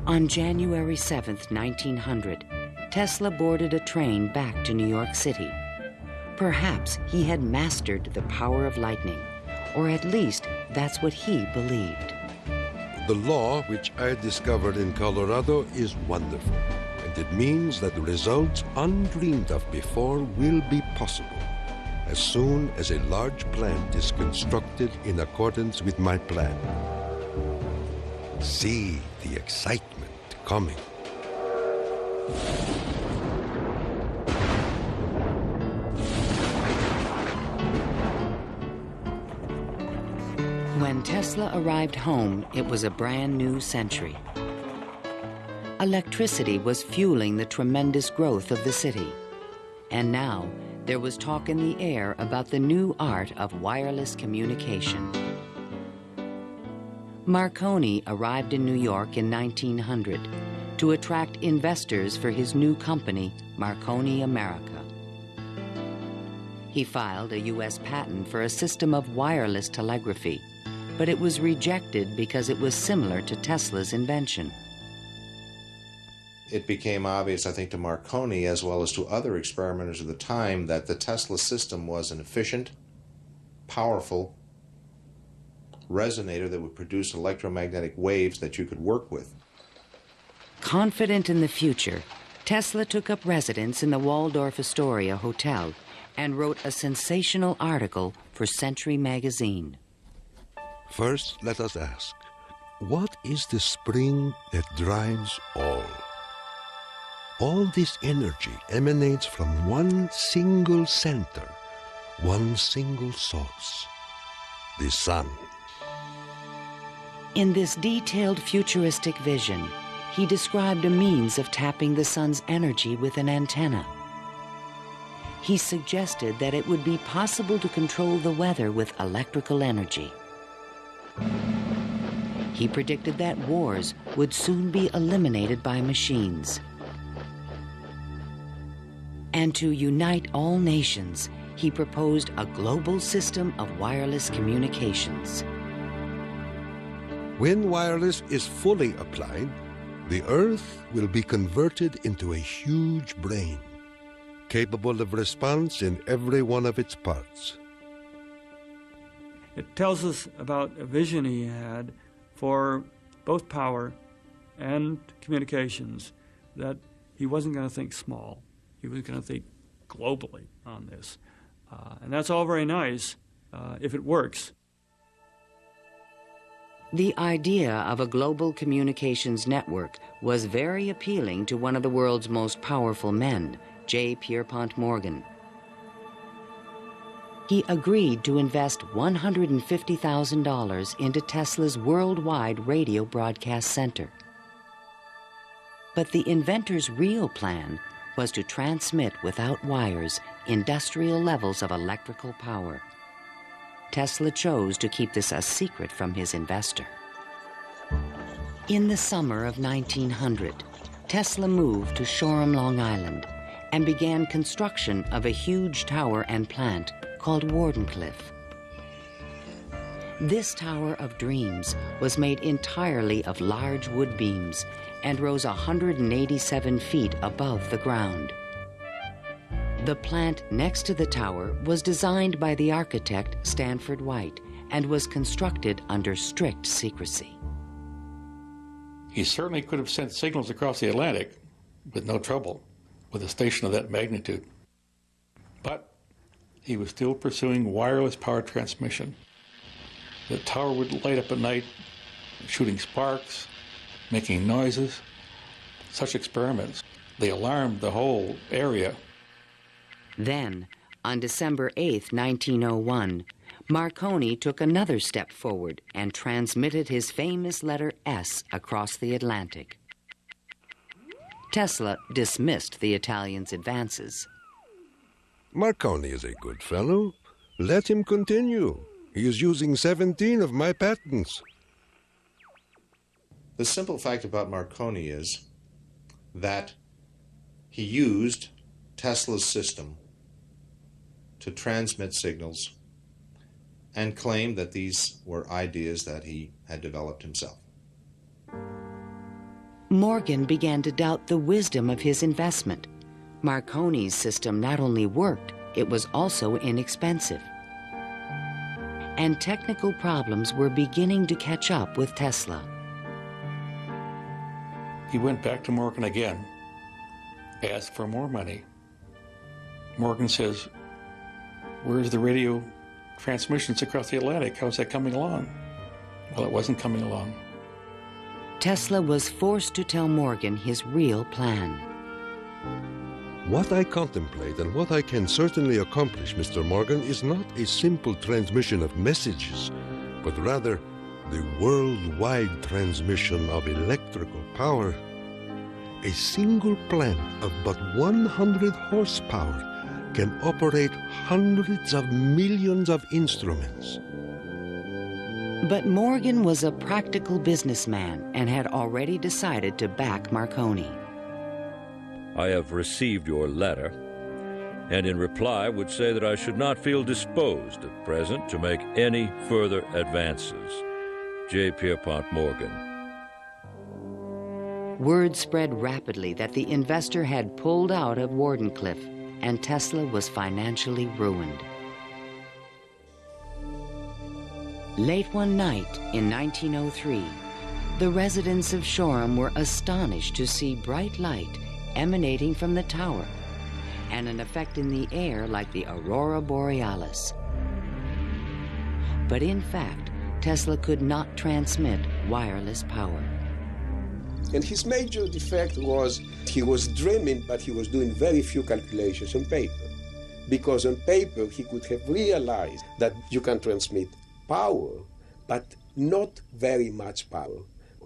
On January 7th, 1900, Tesla boarded a train back to New York City. Perhaps he had mastered the power of lightning, or at least that's what he believed.
The law which I discovered in Colorado is wonderful, and it means that results undreamed of before will be possible as soon as a large plant is constructed in accordance with my plan. See the excitement coming.
When Tesla arrived home, it was a brand new century. Electricity was fueling the tremendous growth of the city. And now, there was talk in the air about the new art of wireless communication. Marconi arrived in New York in 1900 to attract investors for his new company, Marconi America. He filed a U.S. patent for a system of wireless telegraphy, but it was rejected because it was similar to Tesla's invention.
It became obvious, I think, to Marconi as well as to other experimenters of the time that the Tesla system was an efficient, powerful resonator that would produce electromagnetic waves that you could work with.
Confident in the future, Tesla took up residence in the Waldorf Astoria Hotel and wrote a sensational article for Century magazine.
First, let us ask, what is the spring that drives all? All this energy emanates from one single center, one single source, the sun.
In this detailed futuristic vision, he described a means of tapping the sun's energy with an antenna. He suggested that it would be possible to control the weather with electrical energy. He predicted that wars would soon be eliminated by machines. And to unite all nations, he proposed a global system of wireless communications.
When wireless is fully applied, the Earth will be converted into a huge brain, capable of response in every one of its parts.
It tells us about a vision he had for both power and communications, that he wasn't going to think small. He was going to think globally on this. And that's all very nice if it works.
The idea of a global communications network was very appealing to one of the world's most powerful men, J.P.Morgan. He agreed to invest $150,000 into Tesla's worldwide radio broadcast center. But the inventor's real plan was to transmit without wires industrial levels of electrical power. Tesla chose to keep this a secret from his investor. In the summer of 1900, Tesla moved to Shoreham, Long Island, and began construction of a huge tower and plant called Wardenclyffe. This Tower of Dreams was made entirely of large wood beams and rose 187 feet above the ground. The plant next to the tower was designed by the architect Stanford White and was constructed under strict secrecy.
He certainly could have sent signals across the Atlantic with no trouble with a station of that magnitude. But he was still pursuing wireless power transmission. The tower would light up at night, shooting sparks, making noises. Such experiments, they alarmed the whole area.
Then, on December 8, 1901, Marconi took another step forward and transmitted his famous letter S across the Atlantic. Tesla dismissed the Italian's advances.
Marconi is a good fellow. Let him continue. He is using 17 of my patents.
The simple fact about Marconi is that he used Tesla's system to transmit signals and claimed that these were ideas that he had developed himself.
Morgan began to doubt the wisdom of his investment. Marconi's system not only worked, it was also inexpensive. And technical problems were beginning to catch up with Tesla.
He went back to Morgan again, asked for more money. Morgan says, "Where's the radio transmissions across the Atlantic? How's that coming along?" Well, it wasn't coming along.
Tesla was forced to tell Morgan his real plan.
What I contemplate and what I can certainly accomplish, Mr. Morgan, is not a simple transmission of messages, but rather the worldwide transmission of electrical power. A single plant of but 100 horsepower can operate hundreds of millions of instruments.
But Morgan was a practical businessman and had already decided to back Marconi.
I have received your letter. and in reply would say that I should not feel disposed at present to make any further advances. J.P. Morgan.
Word spread rapidly that the investor had pulled out of Wardenclyffe, and Tesla was financially ruined. Late one night in 1903, the residents of Shoreham were astonished to see bright light emanating from the tower and an effect in the air like the aurora borealis. But in fact, Tesla could not transmit wireless power.
And his major defect was he was dreaming, but he was doing very few calculations on paper. Because on paper, he could have realized that you can transmit power, but not very much power.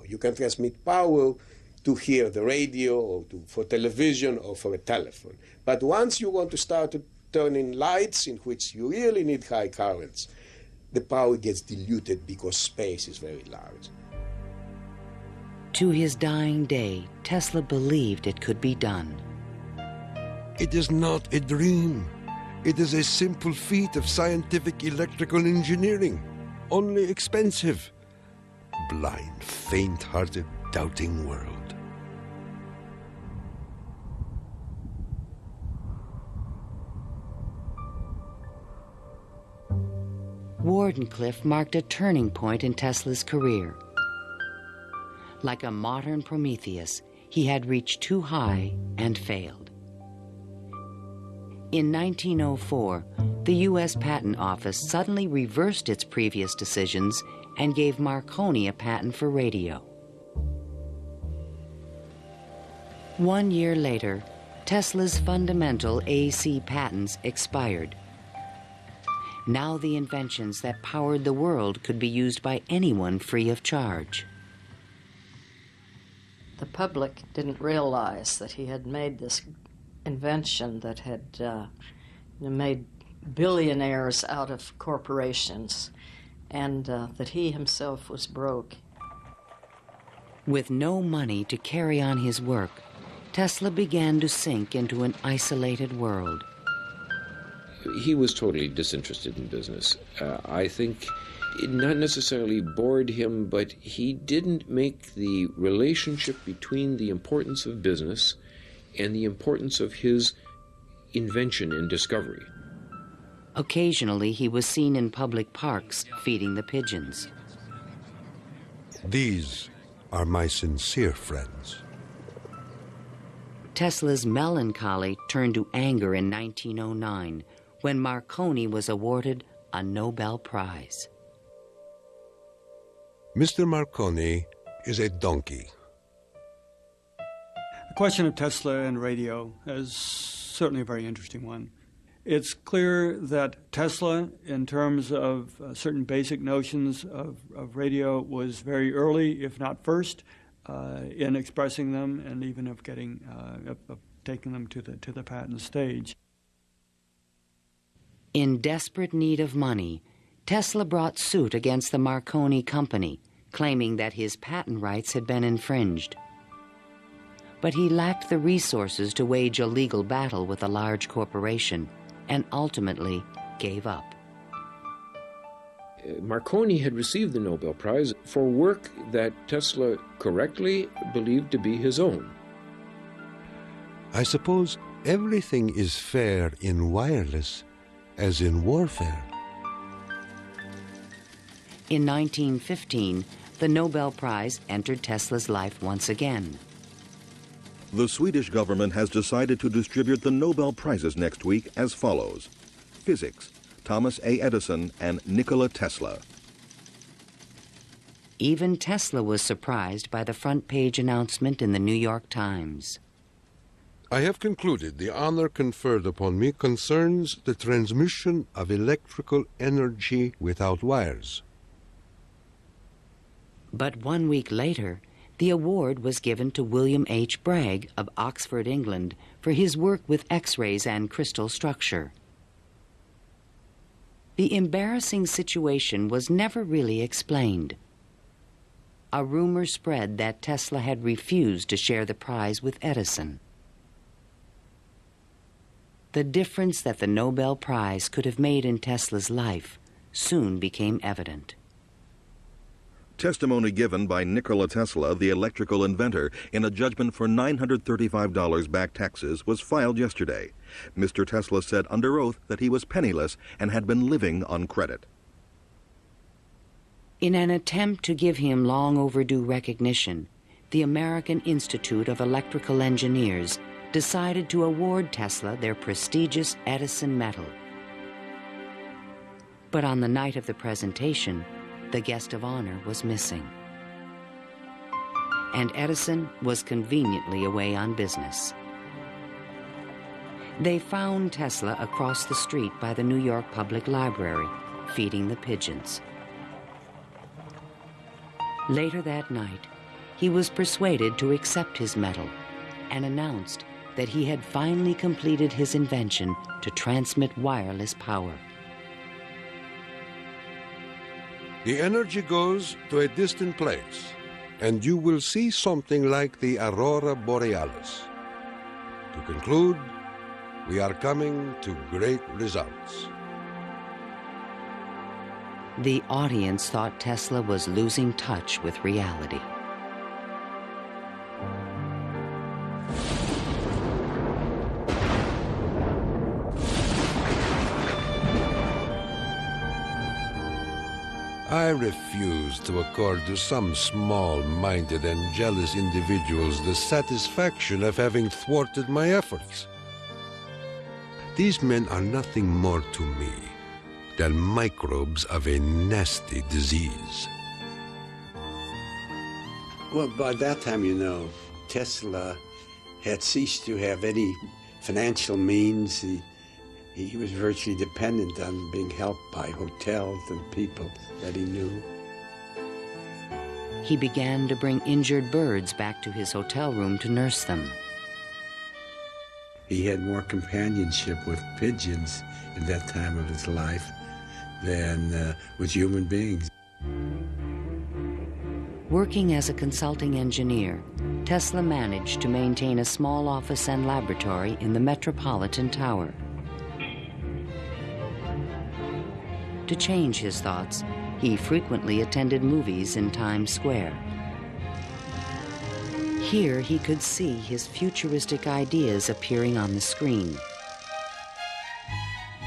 You can transmit power to hear the radio or for television or for a telephone. But once you want to start turning lights in which you really need high currents, the power gets diluted because space is very large.
To his dying day, Tesla believed it could be done.
It is not a dream. It is a simple feat of scientific electrical engineering, only expensive. Blind, faint-hearted, doubting world.
Wardenclyffe marked a turning point in Tesla's career. Like a modern Prometheus, he had reached too high and failed. In 1904, the U.S. Patent Office suddenly reversed its previous decisions and gave Marconi a patent for radio. 1 year later, Tesla's fundamental AC patents expired. Now the inventions that powered the world could be used by anyone free of charge.
The public didn't realize that he had made this invention that had made billionaires out of corporations, and that he himself was broke.
With no money to carry on his work, Tesla began to sink into an isolated world.
He was totally disinterested in business. I think it not necessarily bored him, but he didn't make the relationship between the importance of business and the importance of his invention and discovery.
Occasionally, he was seen in public parks feeding the pigeons.
These are my sincere friends.
Tesla's melancholy turned to anger in 1909 when Marconi was awarded a Nobel Prize.
Mr. Marconi is a donkey.
The question of Tesla and radio is certainly a very interesting one. It's clear that Tesla, in terms of certain basic notions of radio, was very early, if not first, in expressing them and even of getting of taking them to the patent stage.
In desperate need of money, Tesla brought suit against the Marconi company, claiming that his patent rights had been infringed. But he lacked the resources to wage a legal battle with a large corporation, and ultimately gave up.
Marconi had received the Nobel Prize for work that Tesla correctly believed to be his own.
I suppose everything is fair in wireless as in warfare.
In 1915, the Nobel Prize entered Tesla's life once again.
The Swedish government has decided to distribute the Nobel Prizes next week as follows. Physics, Thomas A. Edison and Nikola Tesla.
Even Tesla was surprised by the front-page announcement in the New York Times.
I have concluded the honor conferred upon me concerns the transmission of electrical energy without wires.
But 1 week later, the award was given to William H. Bragg of Oxford, England, for his work with X-rays and crystal structure. The embarrassing situation was never really explained. A rumor spread that Tesla had refused to share the prize with Edison. The difference that the Nobel Prize could have made in Tesla's life soon became evident.
Testimony given by Nikola Tesla, the electrical inventor, in a judgment for $935 back taxes was filed yesterday. Mr. Tesla said under oath that he was penniless and had been living on credit.
In an attempt to give him long overdue recognition, the American Institute of Electrical Engineers decided to award Tesla their prestigious Edison Medal. But on the night of the presentation, the guest of honor was missing. And Edison was conveniently away on business. They found Tesla across the street by the New York Public Library, feeding the pigeons. Later that night, he was persuaded to accept his medal and announced that he had finally completed his invention to transmit wireless power.
The energy goes to a distant place, and you will see something like the aurora borealis. To conclude, we are coming to great results.
The audience thought Tesla was losing touch with reality.
I refuse to accord to some small-minded and jealous individuals the satisfaction of having thwarted my efforts. These men are nothing more to me than microbes of a nasty disease.
Well, by that time, you know, Tesla had ceased to have any financial means. He was virtually dependent on being helped by hotels and people that he knew.
He began to bring injured birds back to his hotel room to nurse them.
He had more companionship with pigeons in that time of his life than with human beings.
Working as a consulting engineer, Tesla managed to maintain a small office and laboratory in the Metropolitan Tower. To change his thoughts, he frequently attended movies in Times Square. Here he could see his futuristic ideas appearing on the screen.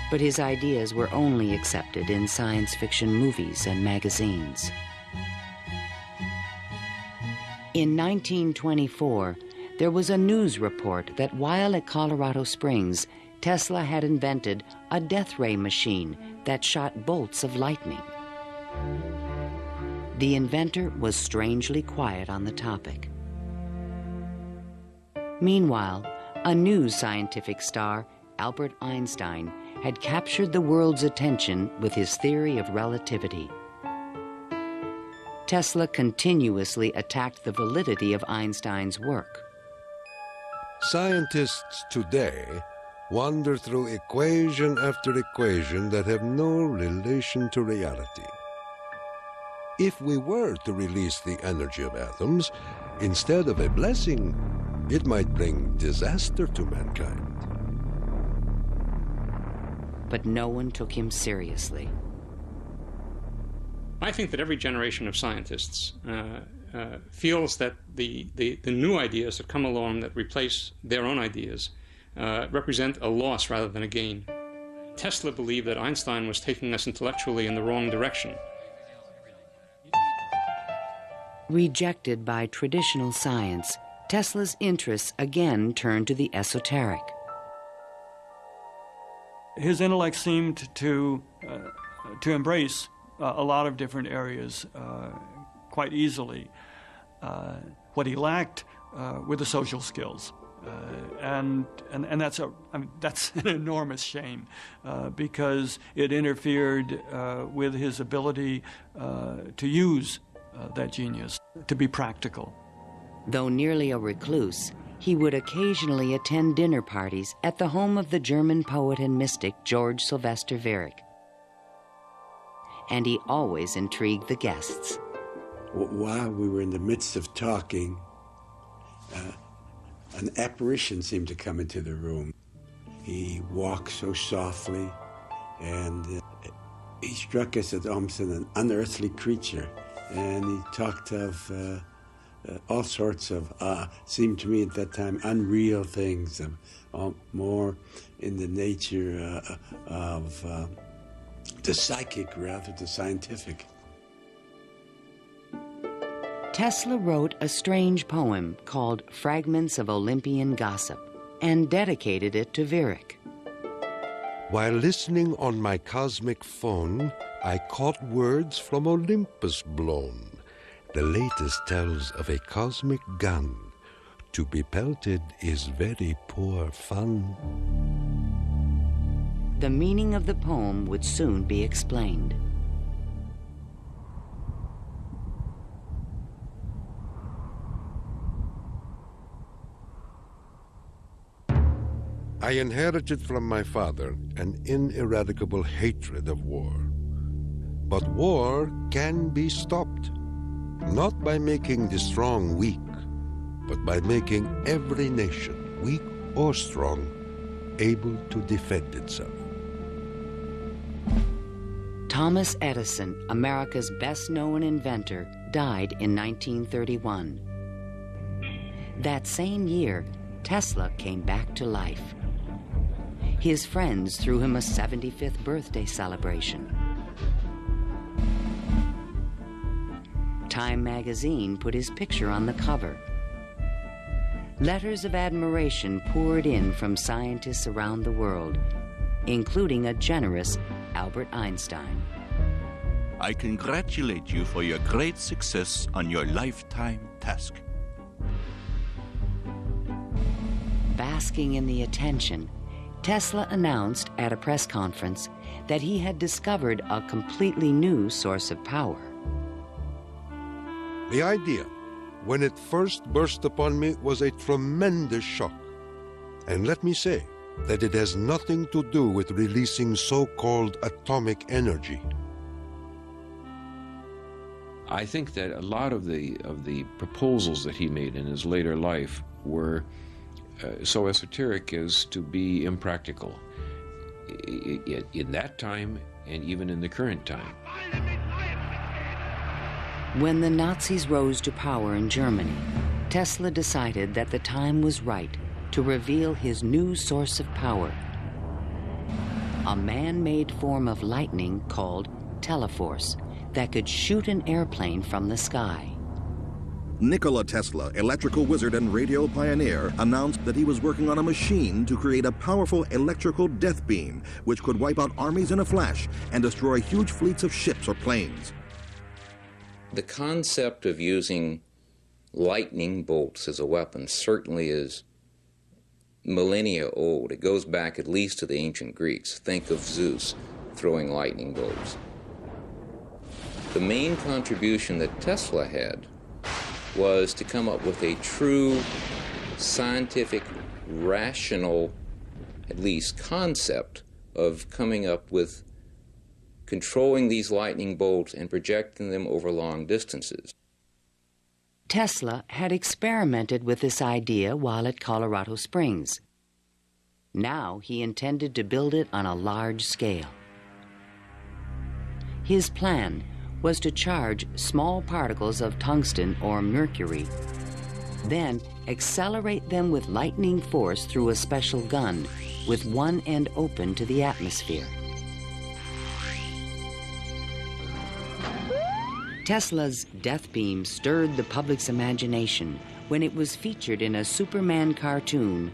But his ideas were only accepted in science fiction movies and magazines. In 1924, there was a news report that while at Colorado Springs, Tesla had invented a death ray machine that shot bolts of lightning. The inventor was strangely quiet on the topic. Meanwhile, a new scientific star, Albert Einstein, had captured the world's attention with his theory of relativity. Tesla continuously attacked the validity of Einstein's work.
Scientists today wander through equation after equation that have no relation to reality. If we were to release the energy of atoms, instead of a blessing, it might bring disaster to mankind.
But no one took him seriously.
I think that every generation of scientists feels that the new ideas that come along that replace their own ideas represent a loss rather than a gain. Tesla believed that Einstein was taking us intellectually in the wrong direction.
Rejected by traditional science, Tesla's interests again turned to the esoteric.
His intellect seemed to embrace a lot of different areas quite easily. What he lacked were the social skills. And that's an enormous shame because it interfered with his ability to use that genius, to be practical.
Though nearly a recluse, he would occasionally attend dinner parties at the home of the German poet and mystic George Sylvester Viereck. And he always intrigued the guests.
While we were in the midst of talking, an apparition seemed to come into the room. He walked so softly, and he struck us as almost an unearthly creature. And he talked of all sorts of, seemed to me at that time, unreal things, more in the nature of the psychic rather than scientific.
Tesla wrote a strange poem called Fragments of Olympian Gossip and dedicated it to Virik.
While listening on my cosmic phone, I caught words from Olympus blown. The latest tells of a cosmic gun. To be pelted is very poor fun.
The meaning of the poem would soon be explained.
I inherited from my father an ineradicable hatred of war. But war can be stopped, not by making the strong weak, but by making every nation, weak or strong, able to defend itself.
Thomas Edison, America's best-known inventor, died in 1931. That same year, Tesla came back to life. His friends threw him a 75th birthday celebration. Time magazine put his picture on the cover. Letters of admiration poured in from scientists around the world, including a generous Albert Einstein.
I congratulate you for your great success on your lifetime task.
Basking in the attention, Tesla announced at a press conference that he had discovered a completely new source of power.
The idea, when it first burst upon me, was a tremendous shock. And let me say that it has nothing to do with releasing so-called atomic energy.
I think that a lot of the proposals that he made in his later life were so esoteric as to be impractical in that time and even in the current time.
When the Nazis rose to power in Germany, Tesla decided that the time was right to reveal his new source of power, a man-made form of lightning called teleforce that could shoot an airplane from the sky.
Nikola Tesla, electrical wizard and radio pioneer, announced that he was working on a machine to create a powerful electrical death beam which could wipe out armies in a flash and destroy huge fleets of ships or planes.
The concept of using lightning bolts as a weapon certainly is millennia old. It goes back at least to the ancient Greeks. Think of Zeus throwing lightning bolts. The main contribution that Tesla had was to come up with a true scientific, rational, at least concept of coming up with controlling these lightning bolts and projecting them over long distances.
Tesla had experimented with this idea while at Colorado Springs. Now he intended to build it on a large scale. His plan was to charge small particles of tungsten or mercury, then accelerate them with lightning force through a special gun with one end open to the atmosphere. Tesla's death beam stirred the public's imagination when it was featured in a Superman cartoon,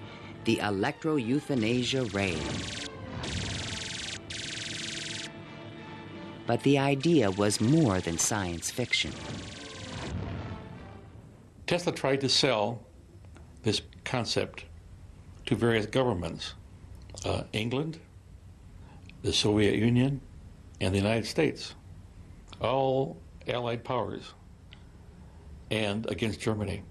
the electro-euthanasia ray. But the idea was more than science fiction.
Tesla tried to sell this concept to various governments, England, the Soviet Union, and the United States, all Allied powers, and against Germany.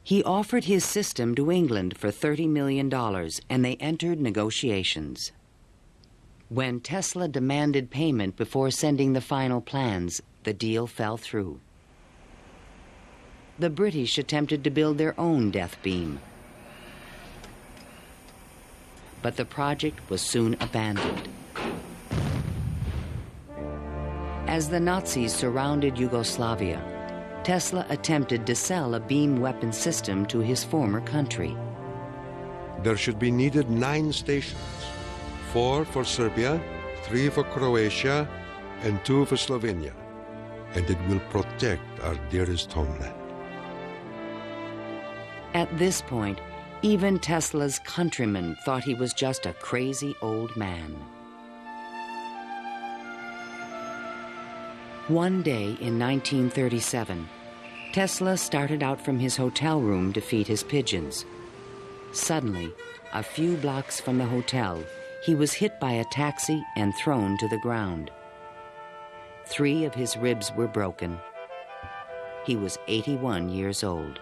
He offered his system to England for $30 million, and they entered negotiations. When Tesla demanded payment before sending the final plans, the deal fell through. The British attempted to build their own death beam. but the project was soon abandoned. As the Nazis surrounded Yugoslavia, Tesla attempted to sell a beam weapon system to his former country.
There should be needed 9 stations, 4 for Serbia, 3 for Croatia, and 2 for Slovenia, and it will protect our dearest homeland.
At this point, even Tesla's countrymen thought he was just a crazy old man. One day in 1937, Tesla started out from his hotel room to feed his pigeons. Suddenly, a few blocks from the hotel, he was hit by a taxi and thrown to the ground. 3 of his ribs were broken. He was 81 years old.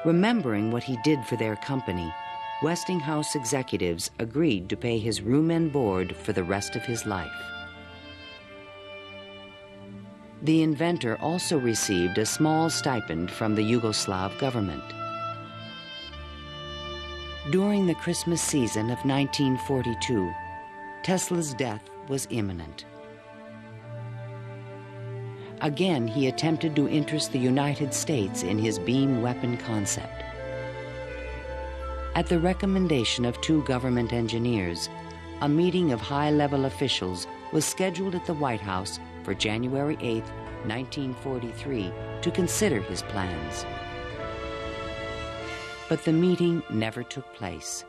Remembering what he did for their company, Westinghouse executives agreed to pay his room and board for the rest of his life. The inventor also received a small stipend from the Yugoslav government. During the Christmas season of 1942, Tesla's death was imminent. Again, he attempted to interest the United States in his beam weapon concept. At the recommendation of 2 government engineers, a meeting of high-level officials was scheduled at the White House for January 8, 1943, to consider his plans. But the meeting never took place.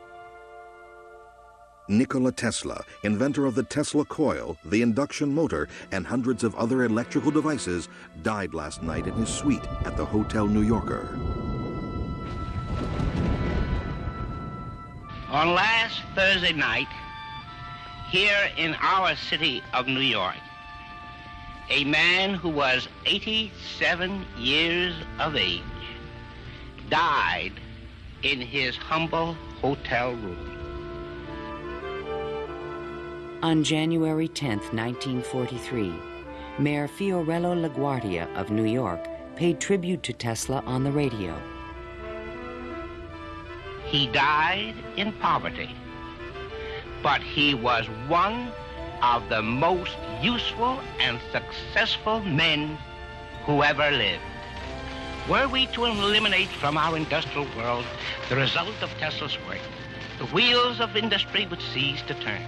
Nikola Tesla, inventor of the Tesla coil, the induction motor, and hundreds of other electrical devices, died last night in his suite at the Hotel New Yorker.
On last Thursday night, here in our city of New York, a man who was 87 years of age died in his humble hotel room.
On January 10, 1943, Mayor Fiorello LaGuardia of New York paid tribute to Tesla on the radio.
He died in poverty, but he was one of the most useful and successful men who ever lived. Were we to eliminate from our industrial world the result of Tesla's work, the wheels of industry would cease to turn,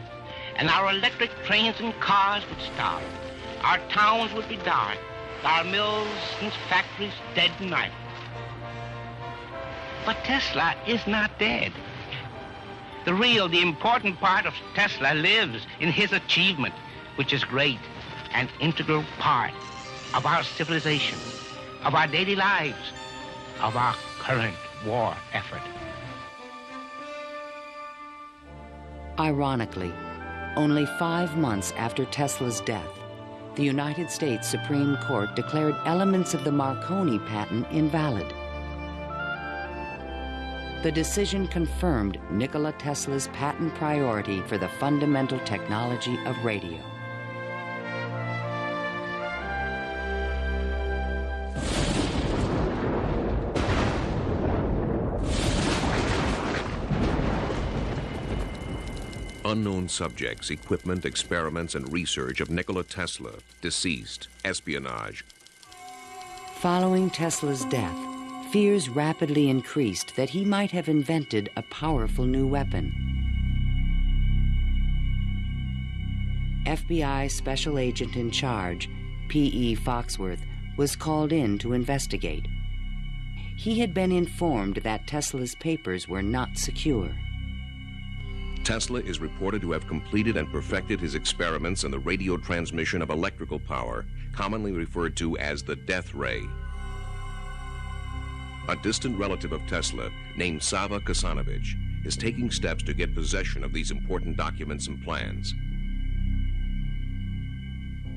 and our electric trains and cars would stop. Our towns would be dark, our mills and factories dead and idle. But Tesla is not dead. The important part of Tesla lives in his achievement, which is great, an integral part of our civilization, of our daily lives, of our current war effort.
Ironically, only 5 months after Tesla's death, the United States Supreme Court declared elements of the Marconi patent invalid. The decision confirmed Nikola Tesla's patent priority for the fundamental technology of radio.
Unknown subjects, equipment, experiments, and research of Nikola Tesla, deceased, espionage.
Following Tesla's death, fears rapidly increased that he might have invented a powerful new weapon. FBI Special Agent in Charge, P.E. Foxworth, was called in to investigate. He had been informed that Tesla's papers were not secure.
Tesla is reported to have completed and perfected his experiments in the radio transmission of electrical power, commonly referred to as the death ray. A distant relative of Tesla, named Sava Kosanovich, is taking steps to get possession of these important documents and plans.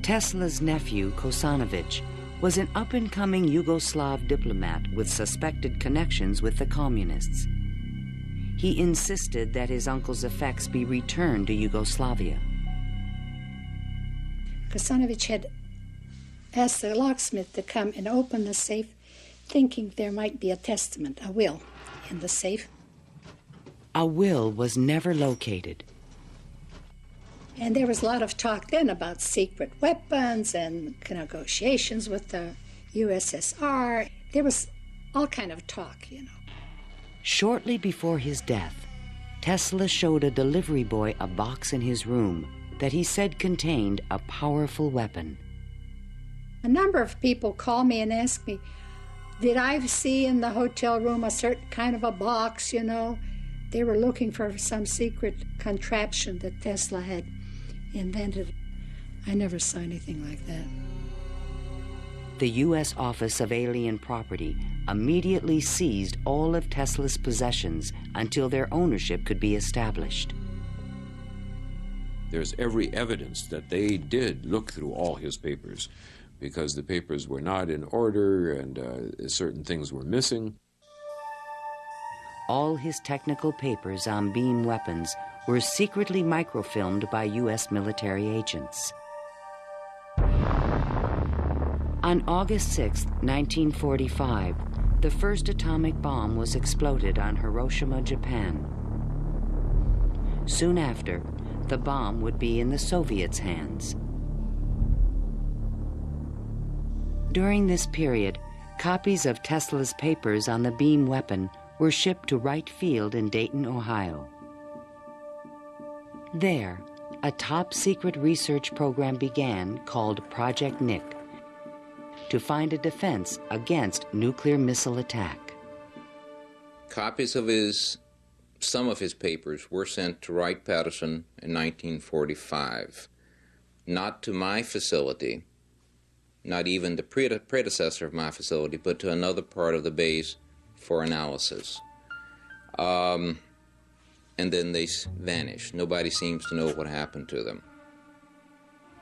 Tesla's nephew, Kosanovich, was an up-and-coming Yugoslav diplomat with suspected connections with the communists. He insisted that his uncle's effects be returned to Yugoslavia.
Kosanovich had asked the locksmith to come and open the safe, thinking there might be a testament, a will, in the safe.
A will was never located.
And there was a lot of talk then about secret weapons and negotiations with the USSR. There was all kind of talk, you know.
Shortly before his death, Tesla showed a delivery boy a box in his room that he said contained a powerful weapon.
A number of people called me and asked me, did I see in the hotel room a certain kind of a box, you know? They were looking for some secret contraption that Tesla had invented. I never saw anything like that.
The U.S. Office of Alien Property immediately seized all of Tesla's possessions until their ownership could be established.
There's every evidence that they did look through all his papers, because the papers were not in order and certain things were missing.
All his technical papers on beam weapons were secretly microfilmed by U.S. military agents. On August 6, 1945, the first atomic bomb was exploded on Hiroshima, Japan. Soon after, the bomb would be in the Soviets' hands. During this period, copies of Tesla's papers on the beam weapon were shipped to Wright Field in Dayton, Ohio. There, a top-secret research program began called Project Nick to find a defense against nuclear missile attack.
Copies of some of his papers were sent to Wright-Patterson in 1945, not to my facility, not even the predecessor of my facility, but to another part of the base for analysis. And then they vanished. Nobody seems to know what happened to them.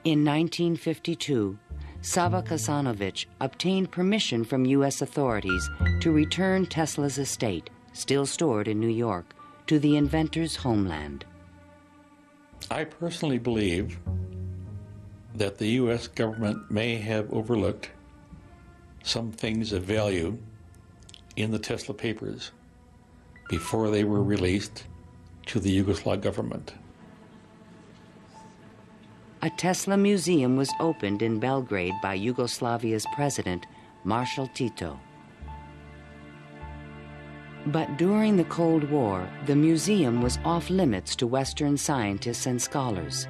In 1952, Sava Kasanovich obtained permission from U.S. authorities to return Tesla's estate, still stored in New York, to the inventor's homeland.
I personally believe that the U.S. government may have overlooked some things of value in the Tesla papers before they were released to the Yugoslav government.
A Tesla museum was opened in Belgrade by Yugoslavia's president, Marshal Tito. But during the Cold War, the museum was off limits to Western scientists and scholars.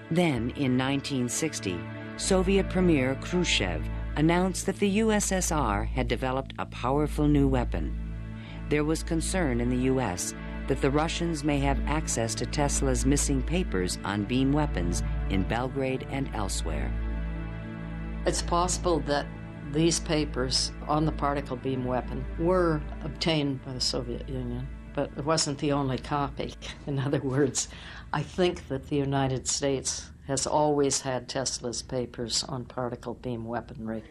Then, in 1960, Soviet Premier Khrushchev announced that the USSR had developed a powerful new weapon. There was concern in the U.S. that the Russians may have access to Tesla's missing papers on beam weapons in Belgrade and elsewhere.
It's possible that these papers on the particle beam weapon were obtained by the Soviet Union, but it wasn't the only copy. In other words, I think that the United States has always had Tesla's papers on particle beam weaponry.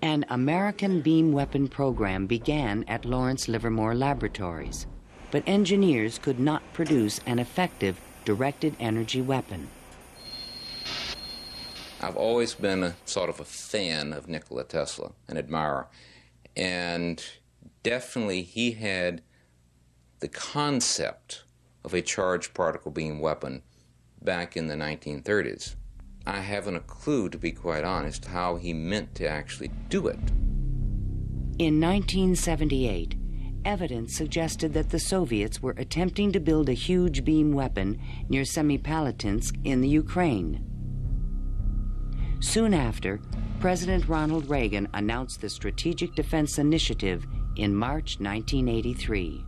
An American beam weapon program began at Lawrence Livermore Laboratories, but engineers could not produce an effective directed energy weapon.
I've always been a sort of a fan of Nikola Tesla, an admirer, and definitely he had the concept of a charged particle beam weapon back in the 1930s. I haven't a clue, to be quite honest, how he meant to actually do it.
In 1978, evidence suggested that the Soviets were attempting to build a huge beam weapon near Semipalatinsk in the Ukraine. Soon after, President Ronald Reagan announced the Strategic Defense Initiative in March 1983.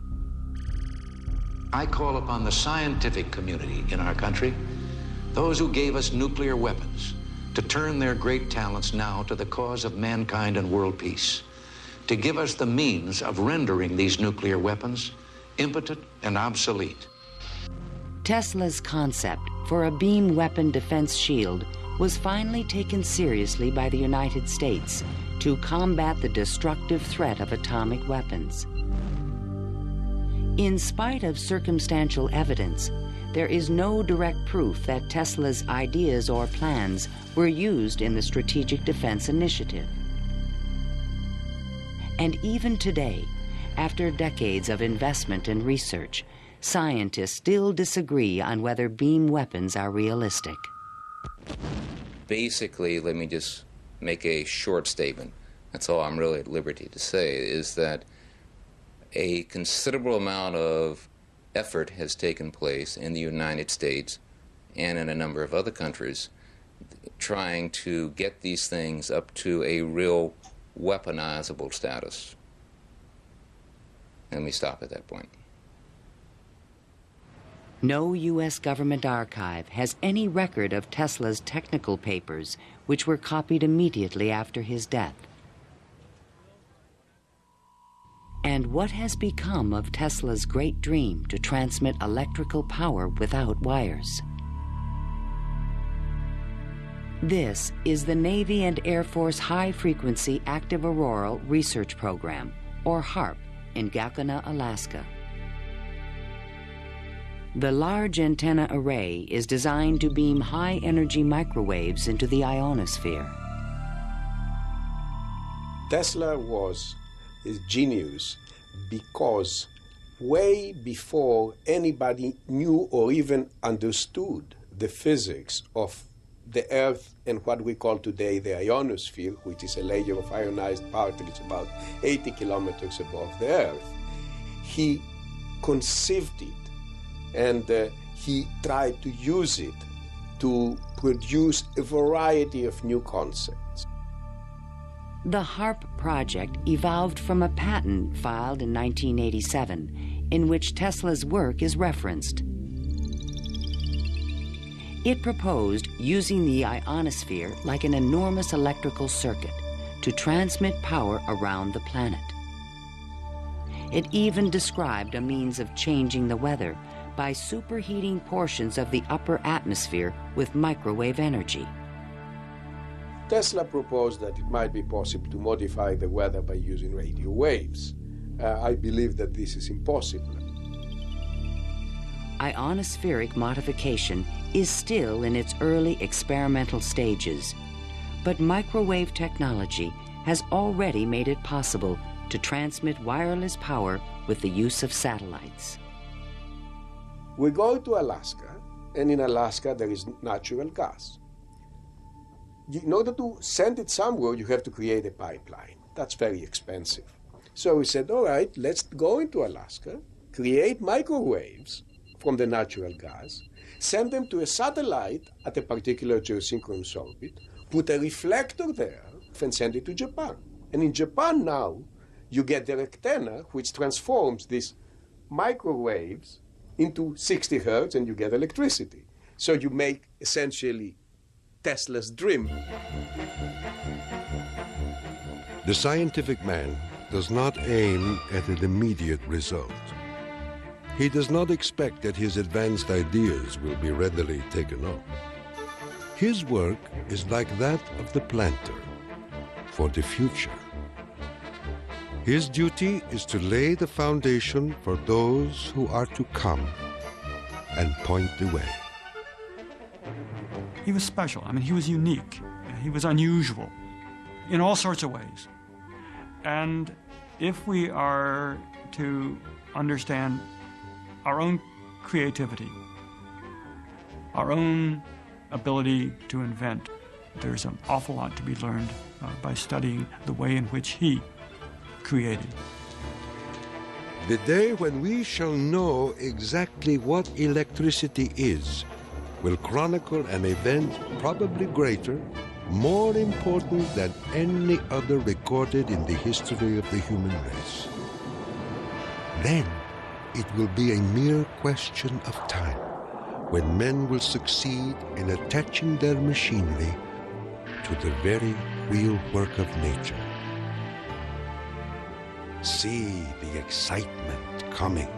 I call upon the scientific community in our country, those who gave us nuclear weapons, to turn their great talents now to the cause of mankind and world peace, to give us the means of rendering these nuclear weapons impotent and obsolete.
Tesla's concept for a beam weapon defense shield was finally taken seriously by the United States to combat the destructive threat of atomic weapons. In spite of circumstantial evidence, there is no direct proof that Tesla's ideas or plans were used in the Strategic Defense Initiative. And even today, After decades of investment and research, scientists still disagree on whether beam weapons are realistic.
Basically, let me just make a short statement. That's all I'm really at liberty to say, is that a considerable amount of effort has taken place in the United States and in a number of other countries trying to get these things up to a real weaponizable status. Let me stop at that point.
No U.S. government archive has any record of Tesla's technical papers, which were copied immediately after his death. And what has become of Tesla's great dream to transmit electrical power without wires? This is the Navy and Air Force High Frequency Active Auroral Research Program, or HAARP, in Gakona, Alaska. The large antenna array is designed to beam high-energy microwaves into the ionosphere.
Tesla was a genius because way before anybody knew or even understood the physics of the Earth and what we call today the ionosphere, which is a layer of ionized particles about 80 kilometers above the Earth, he conceived it and he tried to use it to produce a variety of new concepts.
The HAARP project evolved from a patent filed in 1987 in which Tesla's work is referenced. It proposed using the ionosphere like an enormous electrical circuit to transmit power around the planet. It even described a means of changing the weather by superheating portions of the upper atmosphere with microwave energy.
Tesla proposed that it might be possible to modify the weather by using radio waves. I believe that this is impossible.
Ionospheric modification is still in its early experimental stages, but microwave technology has already made it possible to transmit wireless power with the use of satellites.
We go to Alaska, and in Alaska there is natural gas. In order to send it somewhere, you have to create a pipeline. That's very expensive. So we said, all right, let's go into Alaska, create microwaves from the natural gas, send them to a satellite at a particular geosynchronous orbit, put a reflector there, and send it to Japan. And in Japan now, you get the antenna, which transforms these microwaves into 60 hertz, and you get electricity. So you make essentially Tesla's dream.
The scientific man does not aim at an immediate result. He does not expect that his advanced ideas will be readily taken up. His work is like that of the planter for the future. His duty is to lay the foundation for those who are to come and point the way.
He was special. I mean, he was unique. He was unusual in all sorts of ways. And if we are to understand our own creativity, our own ability to invent, there's an awful lot to be learned by studying the way in which he created.
The day when we shall know exactly what electricity is will chronicle an event probably greater, more important than any other recorded in the history of the human race. Then it will be a mere question of time when men will succeed in attaching their machinery to the very real work of nature. See the excitement coming.